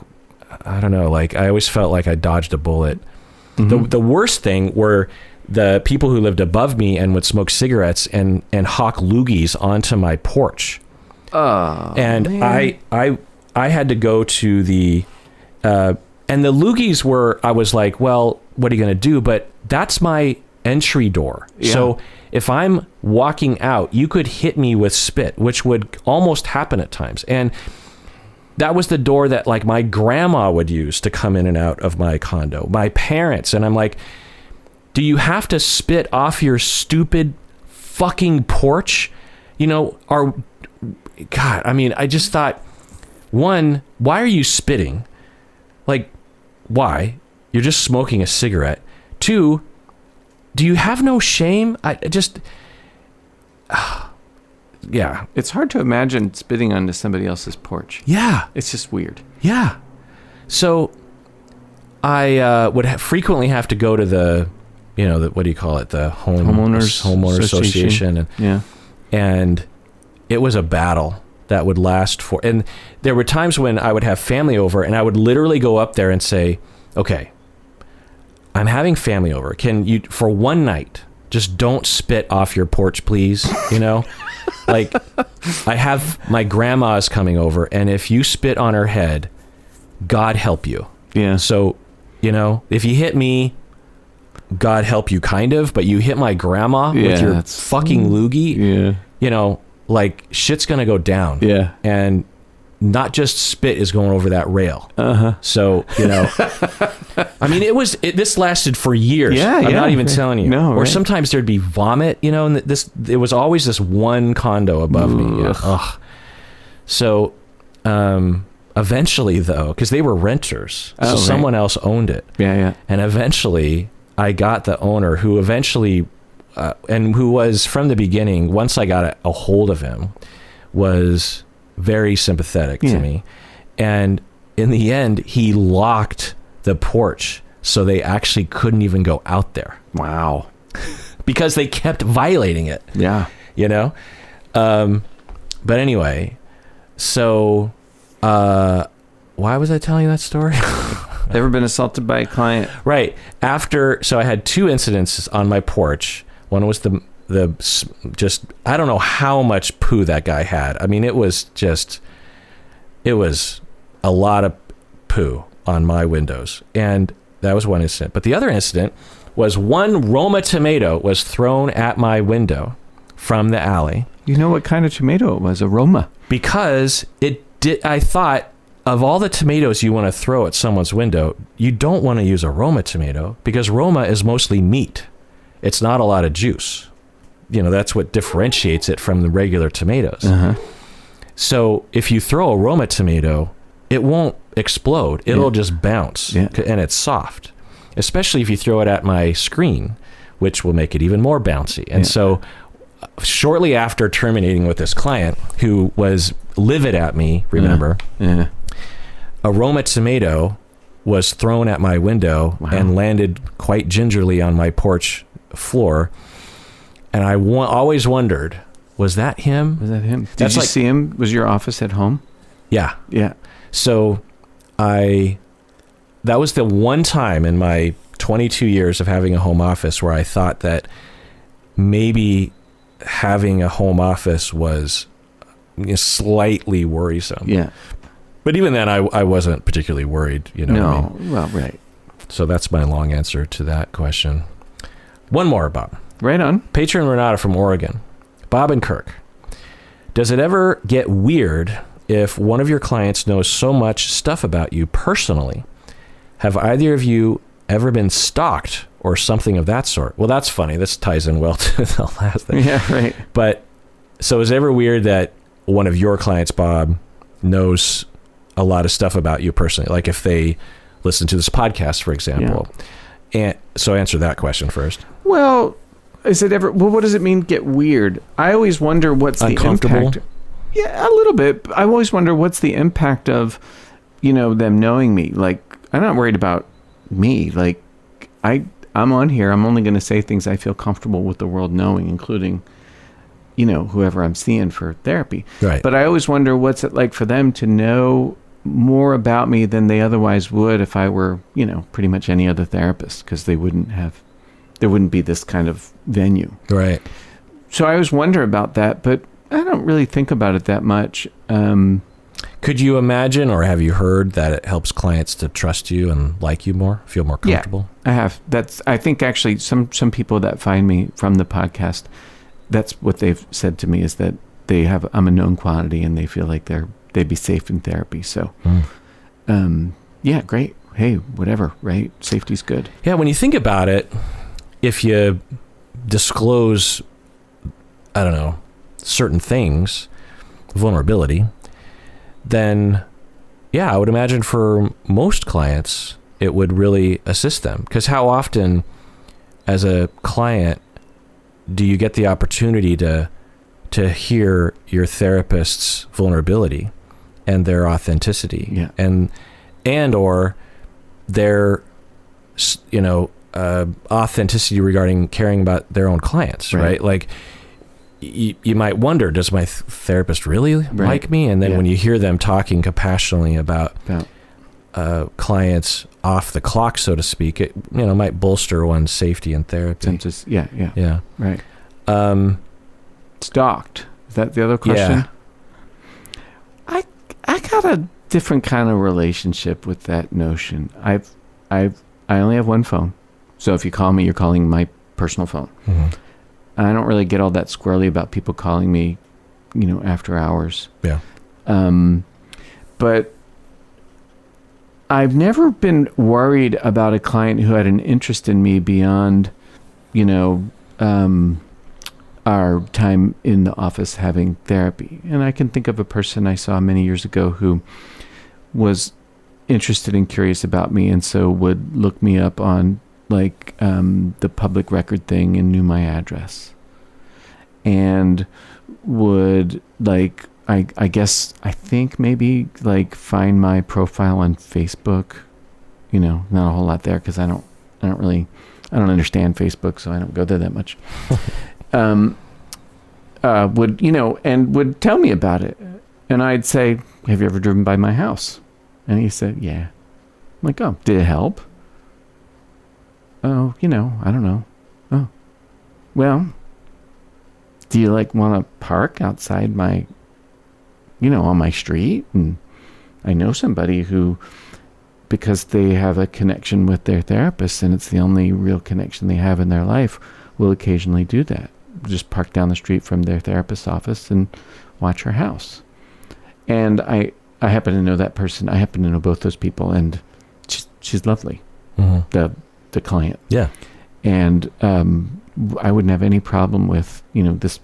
S1: I don't know, like I always felt like I dodged a bullet. Mm-hmm. The worst thing were the people who lived above me and would smoke cigarettes and hawk loogies onto my porch.
S2: Oh,
S1: and
S2: man.
S1: I had to go to the, and the loogies were, I was like, well, what are you going to do? But that's my entry door. Yeah. So if I'm walking out, you could hit me with spit, which would almost happen at times. And that was the door that like my grandma would use to come in and out of my condo, my parents. And I'm like, do you have to spit off your stupid fucking porch? God, I mean, I just thought, one, why are you spitting? Like, why? You're just smoking a cigarette. Two, do you have no shame? Yeah.
S2: It's hard to imagine spitting onto somebody else's porch.
S1: Yeah.
S2: It's just weird.
S1: Yeah. So I would frequently have to go to the, what do you call it? The homeowners association. And it was a battle that would last and there were times when I would have family over and I would literally go up there and say, okay, I'm having family over. Can you, for one night, just don't spit off your porch, please? Like I have my grandma's coming over and if you spit on her head, God help you.
S2: Yeah.
S1: So, if you hit me, God help you kind of, but you hit my grandma with your fucking loogie, like shit's going to go down.
S2: Yeah.
S1: And not just spit is going over that rail.
S2: Uh-huh.
S1: So, I mean, this lasted for years.
S2: Yeah,
S1: I'm not even telling you.
S2: No,
S1: or sometimes there'd be vomit, and it was always this one condo above me. Yeah. Ugh. So, eventually though, because they were renters, so someone else owned it.
S2: Yeah, yeah.
S1: And eventually I got the owner who eventually, and who was from the beginning, once I got a hold of him, was very sympathetic to me. And in the end, he locked the porch so they actually couldn't even go out there.
S2: Wow.
S1: Because they kept violating it.
S2: Yeah.
S1: But anyway, so why was I telling you that story?
S2: Ever been assaulted by a client?
S1: Right. So I had two incidents on my porch. One was just, I don't know how much poo that guy had. I mean, it was a lot of poo on my windows. And that was one incident. But the other incident was one Roma tomato was thrown at my window from the alley.
S2: You know what kind of tomato it was? A Roma.
S1: Because I thought, of all the tomatoes you want to throw at someone's window, you don't want to use a Roma tomato because Roma is mostly meat. It's not a lot of juice. That's what differentiates it from the regular tomatoes.
S2: Uh-huh.
S1: So if you throw a Roma tomato, it won't explode. It'll just bounce, and it's soft, especially if you throw it at my screen, which will make it even more bouncy. And so shortly after terminating with this client who was livid at me, remember, a Roma tomato was thrown at my window and landed quite gingerly on my porch floor. And I always wondered, was that him?
S2: Was that him? Did you see him? Was your office at home?
S1: Yeah.
S2: Yeah.
S1: So that was the one time in my 22 years of having a home office where I thought that maybe having a home office was slightly worrisome.
S2: Yeah.
S1: But even then, I wasn't particularly worried. What I mean?
S2: Well, right.
S1: So that's my long answer to that question. One more, Bob.
S2: Right on.
S1: Patron Renata from Oregon. Bob and Kirk, does it ever get weird if one of your clients knows so much stuff about you personally? Have either of you ever been stalked or something of that sort? Well, that's funny. This ties in well to the last thing.
S2: Yeah, right.
S1: But So is it ever weird that one of your clients, Bob, knows a lot of stuff about you personally? Like if they listen to this podcast, for example. And so answer that question first.
S2: Well, what does it mean get weird? I always wonder what's the impact. Yeah, a little bit. I always wonder what's the impact of, them knowing me. Like, I'm not worried about me. Like, I'm on here. I'm only going to say things I feel comfortable with the world knowing, including, whoever I'm seeing for therapy.
S1: Right.
S2: But I always wonder what's it like for them to know more about me than they otherwise would if I were, pretty much any other therapist, because there wouldn't be this kind of venue.
S1: Right.
S2: So I always wonder about that, but I don't really think about it that much.
S1: Could you imagine, or have you heard that it helps clients to trust you and like you more, feel more comfortable?
S2: Yeah, I have. I think actually some people that find me from the podcast, that's what they've said to me, is that I'm a known quantity and they feel like they'd be safe in therapy. So, yeah, great. Hey, whatever, right? Safety's good.
S1: Yeah, when you think about it, if you disclose, I don't know, certain things, vulnerability, then yeah, I would imagine for most clients, it would really assist them. Because how often as a client do you get the opportunity to hear your therapist's vulnerability and their authenticity, and or their authenticity regarding caring about their own clients, right? Like you might wonder, does my therapist really like me? And then when you hear them talking compassionately about clients off the clock, so to speak, it might bolster one's safety in therapy.
S2: Yeah. Right. Stalked. Is that the other question? Yeah. I got a different kind of relationship with that notion. I only have one phone, so if you call me, you're calling my personal phone. Mm-hmm. I don't really get all that squirrely about people calling me, after hours. Yeah. But I've never been worried about a client who had an interest in me beyond, our time in the office having therapy. And I can think of a person I saw many years ago who was interested and curious about me, and so would look me up on the public record thing and knew my address, and would I think maybe find my profile on Facebook. Not a whole lot there because I don't understand Facebook, so I don't go there that much. Would and would tell me about it, and I'd say, "Have you ever driven by my house?" And he said, "Yeah." I'm like, "Oh, did it help?" "Oh, I don't know." "Oh, well, do you want to park outside my, on my street?" And I know somebody who, because they have a connection with their therapist and it's the only real connection they have in their life, will occasionally do that. Just park down the street from their therapist's office and watch her house. And I happen to know that person. I happen to know both those people, and she's lovely. Mm-hmm. The client. Yeah. And I wouldn't have any problem with, this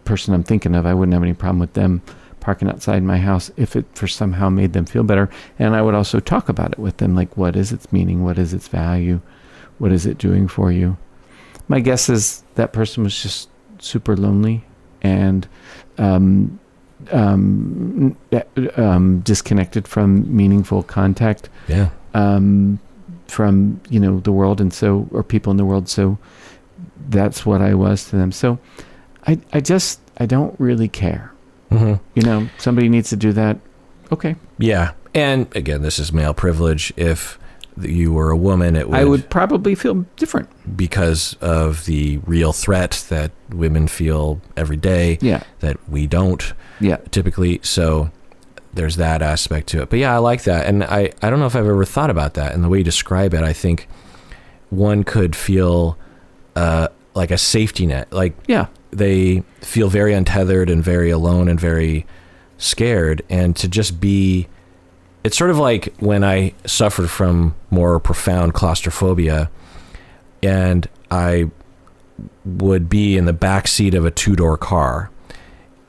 S2: person I'm thinking of, I wouldn't have any problem with them parking outside my house if it for somehow made them feel better. And I would also talk about it with them, what is its meaning? What is its value? What is it doing for you? My guess is that person was just super lonely and disconnected from meaningful contact. Yeah. From the world, and so, or people in the world, so that's what I was to them. So I don't really care. Mm-hmm. Somebody needs to do that. Okay. Yeah. And again, this is male privilege. If you were a woman, I would probably feel different because of the real threat that women feel every day. Yeah. That we don't. Yeah. Typically. So there's that aspect to it. But yeah, I like that. And I don't know if I've ever thought about that. And the way you describe it, I think one could feel like a safety net. They feel very untethered and very alone and very scared. And to just be, it's sort of like when I suffered from more profound claustrophobia and I would be in the back seat of a 2-door car.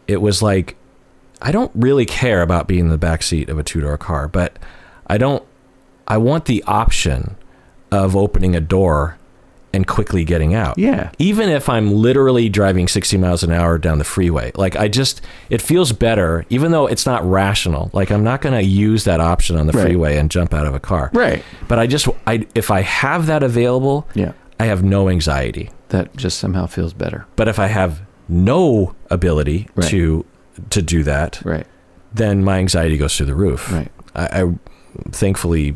S1: it was like, I don't really care about being in the backseat of a two-door car, but I want the option of opening a door and quickly getting out.
S2: Yeah.
S1: Even if I'm literally driving 60 miles an hour down the freeway. Like, it feels better, even though it's not rational. Like, I'm not going to use that option on the freeway and jump out of a car.
S2: Right.
S1: But if I have that available, I have no anxiety.
S2: That just somehow feels better.
S1: But if I have no ability to do that, then my anxiety goes through the roof.
S2: Right.
S1: I thankfully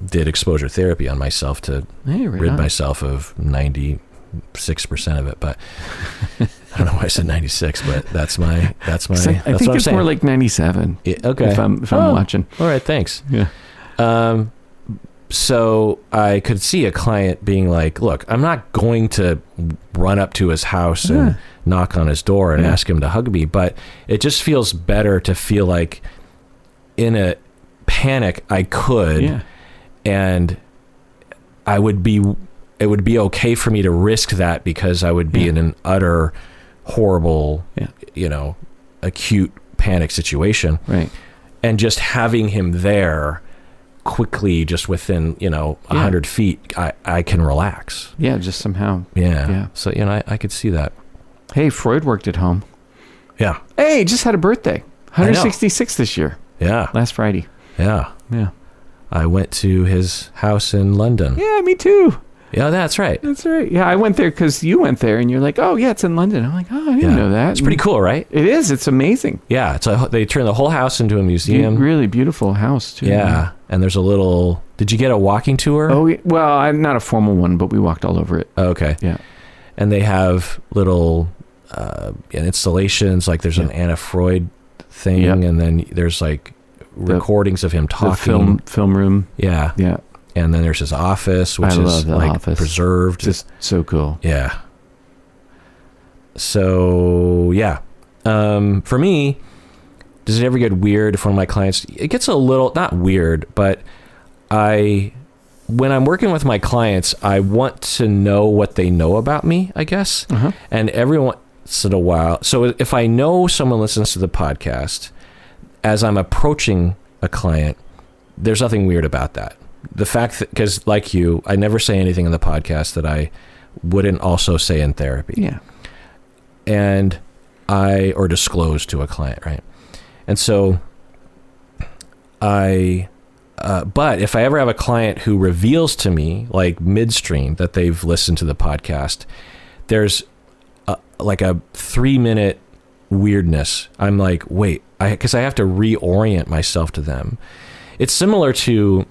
S1: did exposure therapy on myself to rid myself of 96% of it, but I don't know why I said 96, but that's my
S2: I think it's more like 97.
S1: Yeah, okay.
S2: If I'm watching.
S1: All right. Thanks.
S2: Yeah.
S1: So I could see a client being like, look, I'm not going to run up to his house and knock on his door and ask him to hug me, but it just feels better to feel like in a panic I could, and it would be okay for me to risk that because I would be in an utter horrible, acute panic situation.
S2: Right.
S1: And just having him there quickly, just within, 100 feet, I can relax.
S2: Yeah, just somehow.
S1: Yeah. So, I could see that.
S2: Hey, Freud worked at home.
S1: Yeah.
S2: Hey, just had a birthday. 166 this year.
S1: Yeah.
S2: Last Friday.
S1: Yeah.
S2: Yeah.
S1: I went to his house in London.
S2: Yeah, me too.
S1: Yeah, that's right.
S2: That's right. Yeah, I went there because you went there and you're like, oh, yeah, it's in London. I'm like, oh, I didn't know that.
S1: It's pretty cool, right?
S2: It is. It's amazing.
S1: Yeah. They turned the whole house into a museum.
S2: Really beautiful house, too.
S1: Yeah. And there's did you get a walking tour?
S2: Oh, well, not a formal one, but we walked all over it.
S1: Oh, okay.
S2: Yeah.
S1: And they have little installations, like there's an Anna Freud thing, and then there's like recordings of him talking.
S2: The film room.
S1: Yeah.
S2: Yeah.
S1: And then there's his office, which is like office. Preserved.
S2: Just so cool.
S1: Yeah. So, yeah. For me, does it ever get weird if one of my clients, it gets a little, not weird, but when I'm working with my clients, I want to know what they know about me, I guess. Uh-huh. And every once in a while, so if I know someone listens to the podcast, as I'm approaching a client, there's nothing weird about that. The fact that, because like you, I never say anything in the podcast that I wouldn't also say in therapy.
S2: Yeah.
S1: Or disclose to a client, right? And so but if I ever have a client who reveals to me, like midstream, that they've listened to the podcast, there's like a 3-minute weirdness. I'm like, wait, because I have to reorient myself to them. It's similar to,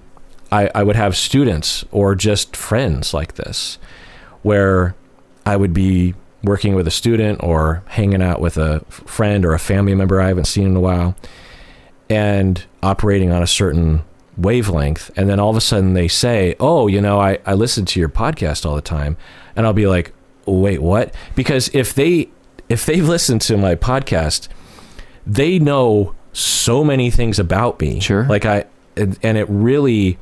S1: I would have students or just friends like this, where I would be working with a student or hanging out with a friend or a family member I haven't seen in a while, and operating on a certain wavelength. And then all of a sudden they say, oh, I listen to your podcast all the time. And I'll be like, wait, what? Because if they've listened to my podcast, they know so many things about me.
S2: Sure.
S1: Like and it really,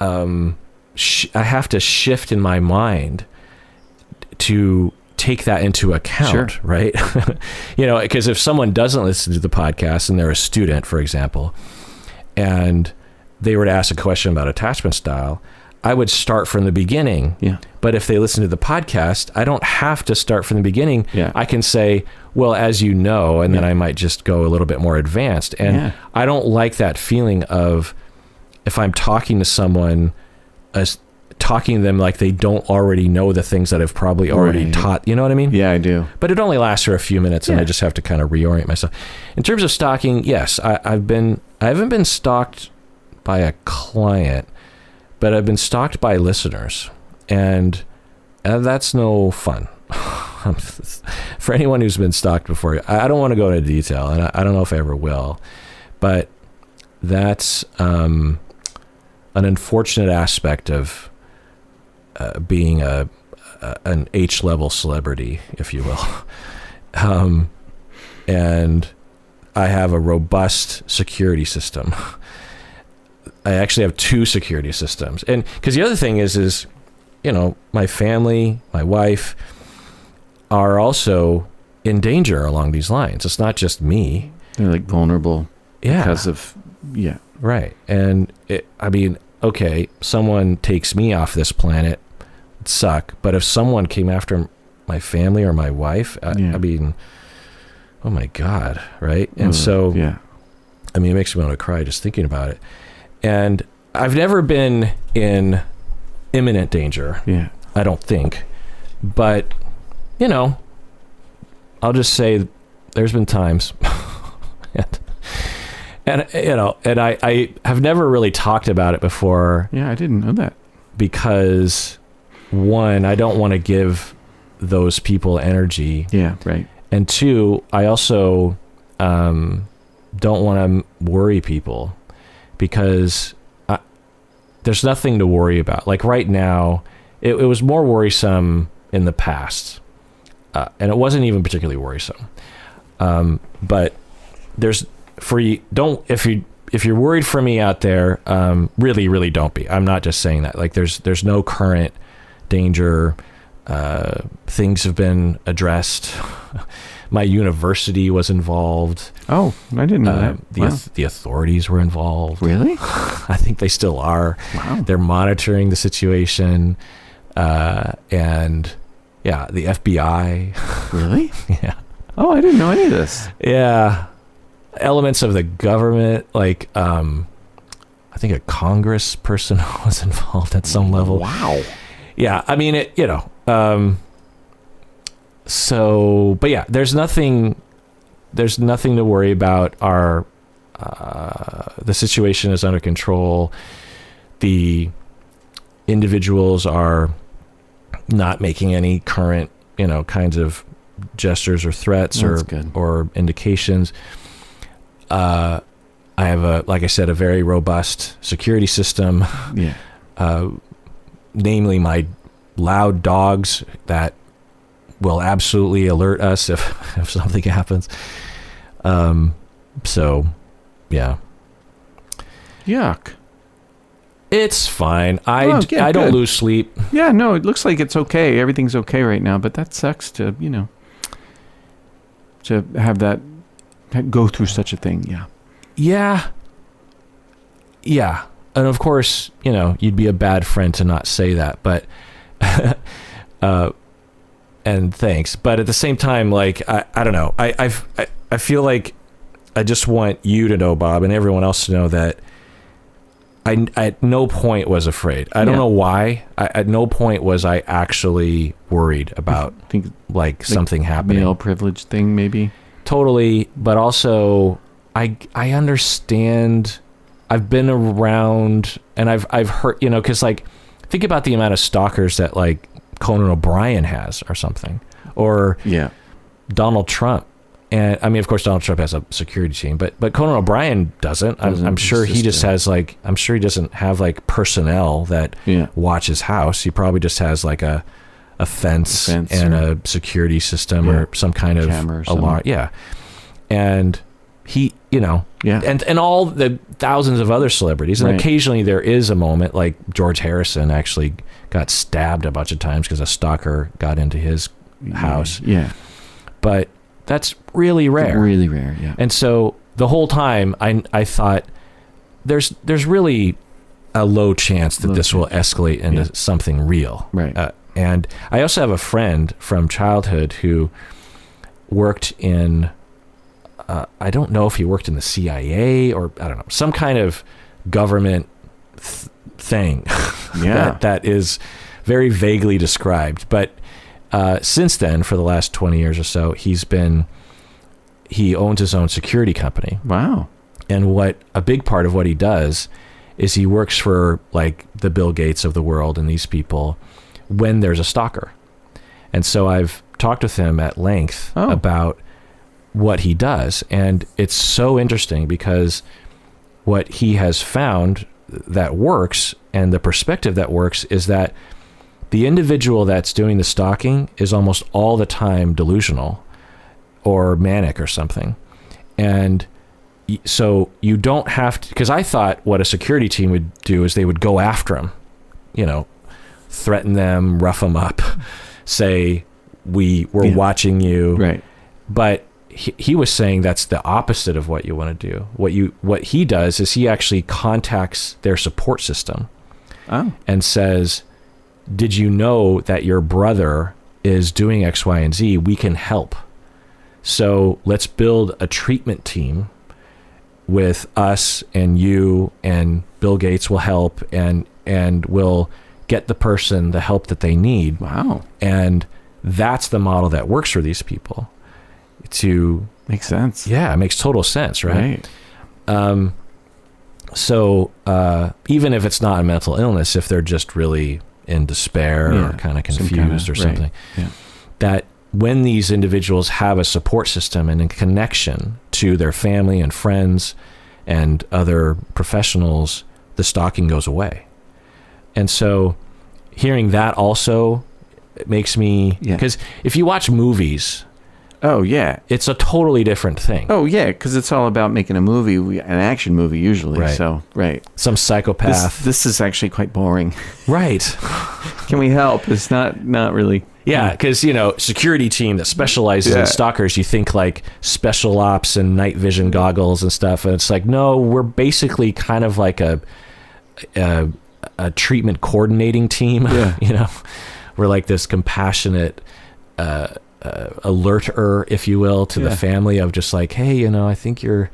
S1: I have to shift in my mind to take that into account,
S2: sure.
S1: Right? Because if someone doesn't listen to the podcast and they're a student, for example, and they were to ask a question about attachment style, I would start from the beginning.
S2: Yeah.
S1: But if they listen to the podcast, I don't have to start from the beginning.
S2: Yeah.
S1: I can say, well, as you know, and then I might just go a little bit more advanced. And I don't like that feeling of, if I'm talking to someone, talking to them like they don't already know the things that I've probably already taught. You know what I mean?
S2: Yeah, I do.
S1: But it only lasts for a few minutes, and I just have to kind of reorient myself. In terms of stalking, yes, I haven't been stalked by a client, but I've been stalked by listeners, and that's no fun. For anyone who's been stalked before, I don't want to go into detail, and I don't know if I ever will, but that's an unfortunate aspect of being an H-level celebrity, if you will. And I have a robust security system. I actually have 2 security systems. And because the other thing is, my family, my wife are also in danger along these lines. It's not just me.
S2: They're like vulnerable because of,
S1: Right. And okay, someone takes me off this planet, it'd suck. But if someone came after my family or my wife, I mean, oh my God. Right. And I mean, it makes me want to cry just thinking about it. And I've never been in imminent danger.
S2: Yeah.
S1: I don't think. But, I'll just say there's been times. and I have never really talked about it before.
S2: Yeah, I didn't know that.
S1: Because, one, I don't want to give those people energy.
S2: Yeah, right.
S1: And two, I also don't want to worry people because there's nothing to worry about. Like right now, it was more worrisome in the past. And it wasn't even particularly worrisome. But there's if you're worried for me out there, really, really don't be. I'm not just saying that. Like there's no current danger. Things have been addressed. My university was involved.
S2: Oh, I didn't know that.
S1: The authorities were involved.
S2: Really?
S1: I think they still are.
S2: Wow.
S1: They're monitoring the situation. And the FBI.
S2: Really?
S1: Yeah.
S2: Oh, I didn't know any of this.
S1: Yeah. Elements of the government, like, I think a Congress person was involved at some level.
S2: Wow.
S1: Yeah. I mean, so, but yeah, there's nothing to worry about. The situation is under control. The individuals are not making any current, kinds of gestures or threats or indications. I have like I said, a very robust security system.
S2: Yeah.
S1: Namely my loud dogs that will absolutely alert us if something happens. So yeah.
S2: Yuck.
S1: It's fine. I don't
S2: good.
S1: lose sleep.
S2: Yeah, no, it looks like it's okay. Everything's okay right now, but that sucks to have that go through such a thing. Yeah.
S1: Yeah. Yeah. And of course, you'd be a bad friend to not say that, but, and thanks. But at the same time, like, I don't know. I feel like I just want you to know, Bob, and everyone else to know that I at no point was afraid. I don't know why. At no point was I actually worried about like something happening.
S2: Male privilege thing, maybe.
S1: Totally, but also I understand. I've been around and I've heard, because like think about the amount of stalkers that like Conan O'Brien has or something, or Donald Trump. And I mean, of course, Donald Trump has a security team, but Conan O'Brien doesn't. I'm sure he just has like, I'm sure he doesn't have like personnel that watch his house. He probably just has like a fence and a security system or some kind of alarm. Yeah. And he, and all the thousands of other celebrities. And occasionally there is a moment like George Harrison actually got stabbed a bunch of times because a stalker got into his house.
S2: Yeah.
S1: But that's really rare.
S2: Really rare, yeah.
S1: And so the whole time I thought there's really a low chance that this will escalate into something real.
S2: Right.
S1: And I also have a friend from childhood who worked in, I don't know if he worked in the CIA or I don't know, some kind of government thing that is very vaguely described. But since then, for the last 20 years or so, he owns his own security company.
S2: Wow.
S1: And a big part of what he does is he works for like the Bill Gates of the world and these people when there's a stalker. And so I've talked with him at length about what he does. And it's so interesting because what he has found that works and the perspective that works is that the individual that's doing the stalking is almost all the time delusional or manic or something. And so you don't have to, because I thought what a security team would do is they would go after him, threaten them, rough them up, say, we're watching you.
S2: Right.
S1: But he was saying that's the opposite of what you want to do. What he does is he actually contacts their support system and says, did you know that your brother is doing X, Y, and Z? We can help. So let's build a treatment team with us and you, and Bill Gates will help, and we'll get the person the help that they need.
S2: Wow.
S1: And that's the model that works for these people.
S2: Makes sense.
S1: Yeah, it makes total sense, right? So even if it's not a mental illness, if they're just really in despair or kind of confused or something, that when these individuals have a support system and a connection to their family and friends and other professionals, the stalking goes away. And so hearing that also makes me, because if you watch movies, it's a totally different thing.
S2: Oh, yeah, because it's all about making a movie, an action movie usually.
S1: Right.
S2: So,
S1: Some psychopath.
S2: This is actually quite boring.
S1: Right.
S2: Can we help? It's not really.
S1: Yeah, because, security team that specializes in stalkers, you think like special ops and night vision goggles and stuff. And it's like, no, we're basically kind of like a treatment coordinating team. Yeah. We're like this compassionate alerter, if you will, to the family of just like, hey, I think your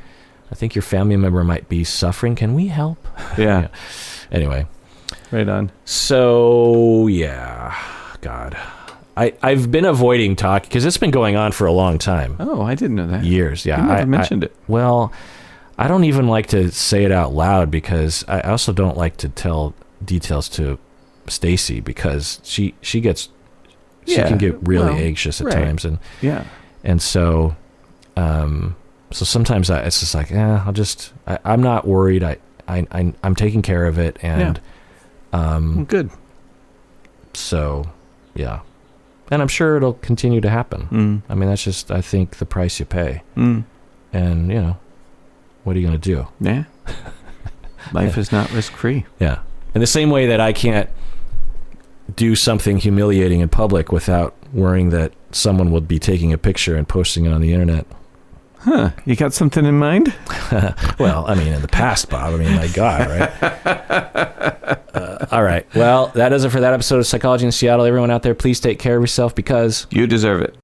S1: family member might be suffering. Can we help?
S2: Yeah.
S1: Anyway.
S2: Right on.
S1: So, God. I've been avoiding talk because it's been going on for a long time.
S2: Oh, I didn't know that.
S1: Years, yeah.
S2: You never mentioned it.
S1: Well, I don't even like to say it out loud because I also don't like to tell details to Stacy because she can get really anxious at times, and so sometimes it's just like I'm not worried. I'm taking care of it, and
S2: good.
S1: So and I'm sure it'll continue to happen. I mean, that's just, I think, the price you pay. And what are you going to do?
S2: Yeah. Life is not risk free.
S1: Yeah. In the same way that I can't do something humiliating in public without worrying that someone will be taking a picture and posting it on the internet.
S2: Huh. You got something in mind?
S1: Well, I mean, in the past, Bob. I mean, my God, right? All right. Well, that does it for that episode of Psychology in Seattle. Everyone out there, please take care of yourself because
S2: you deserve it.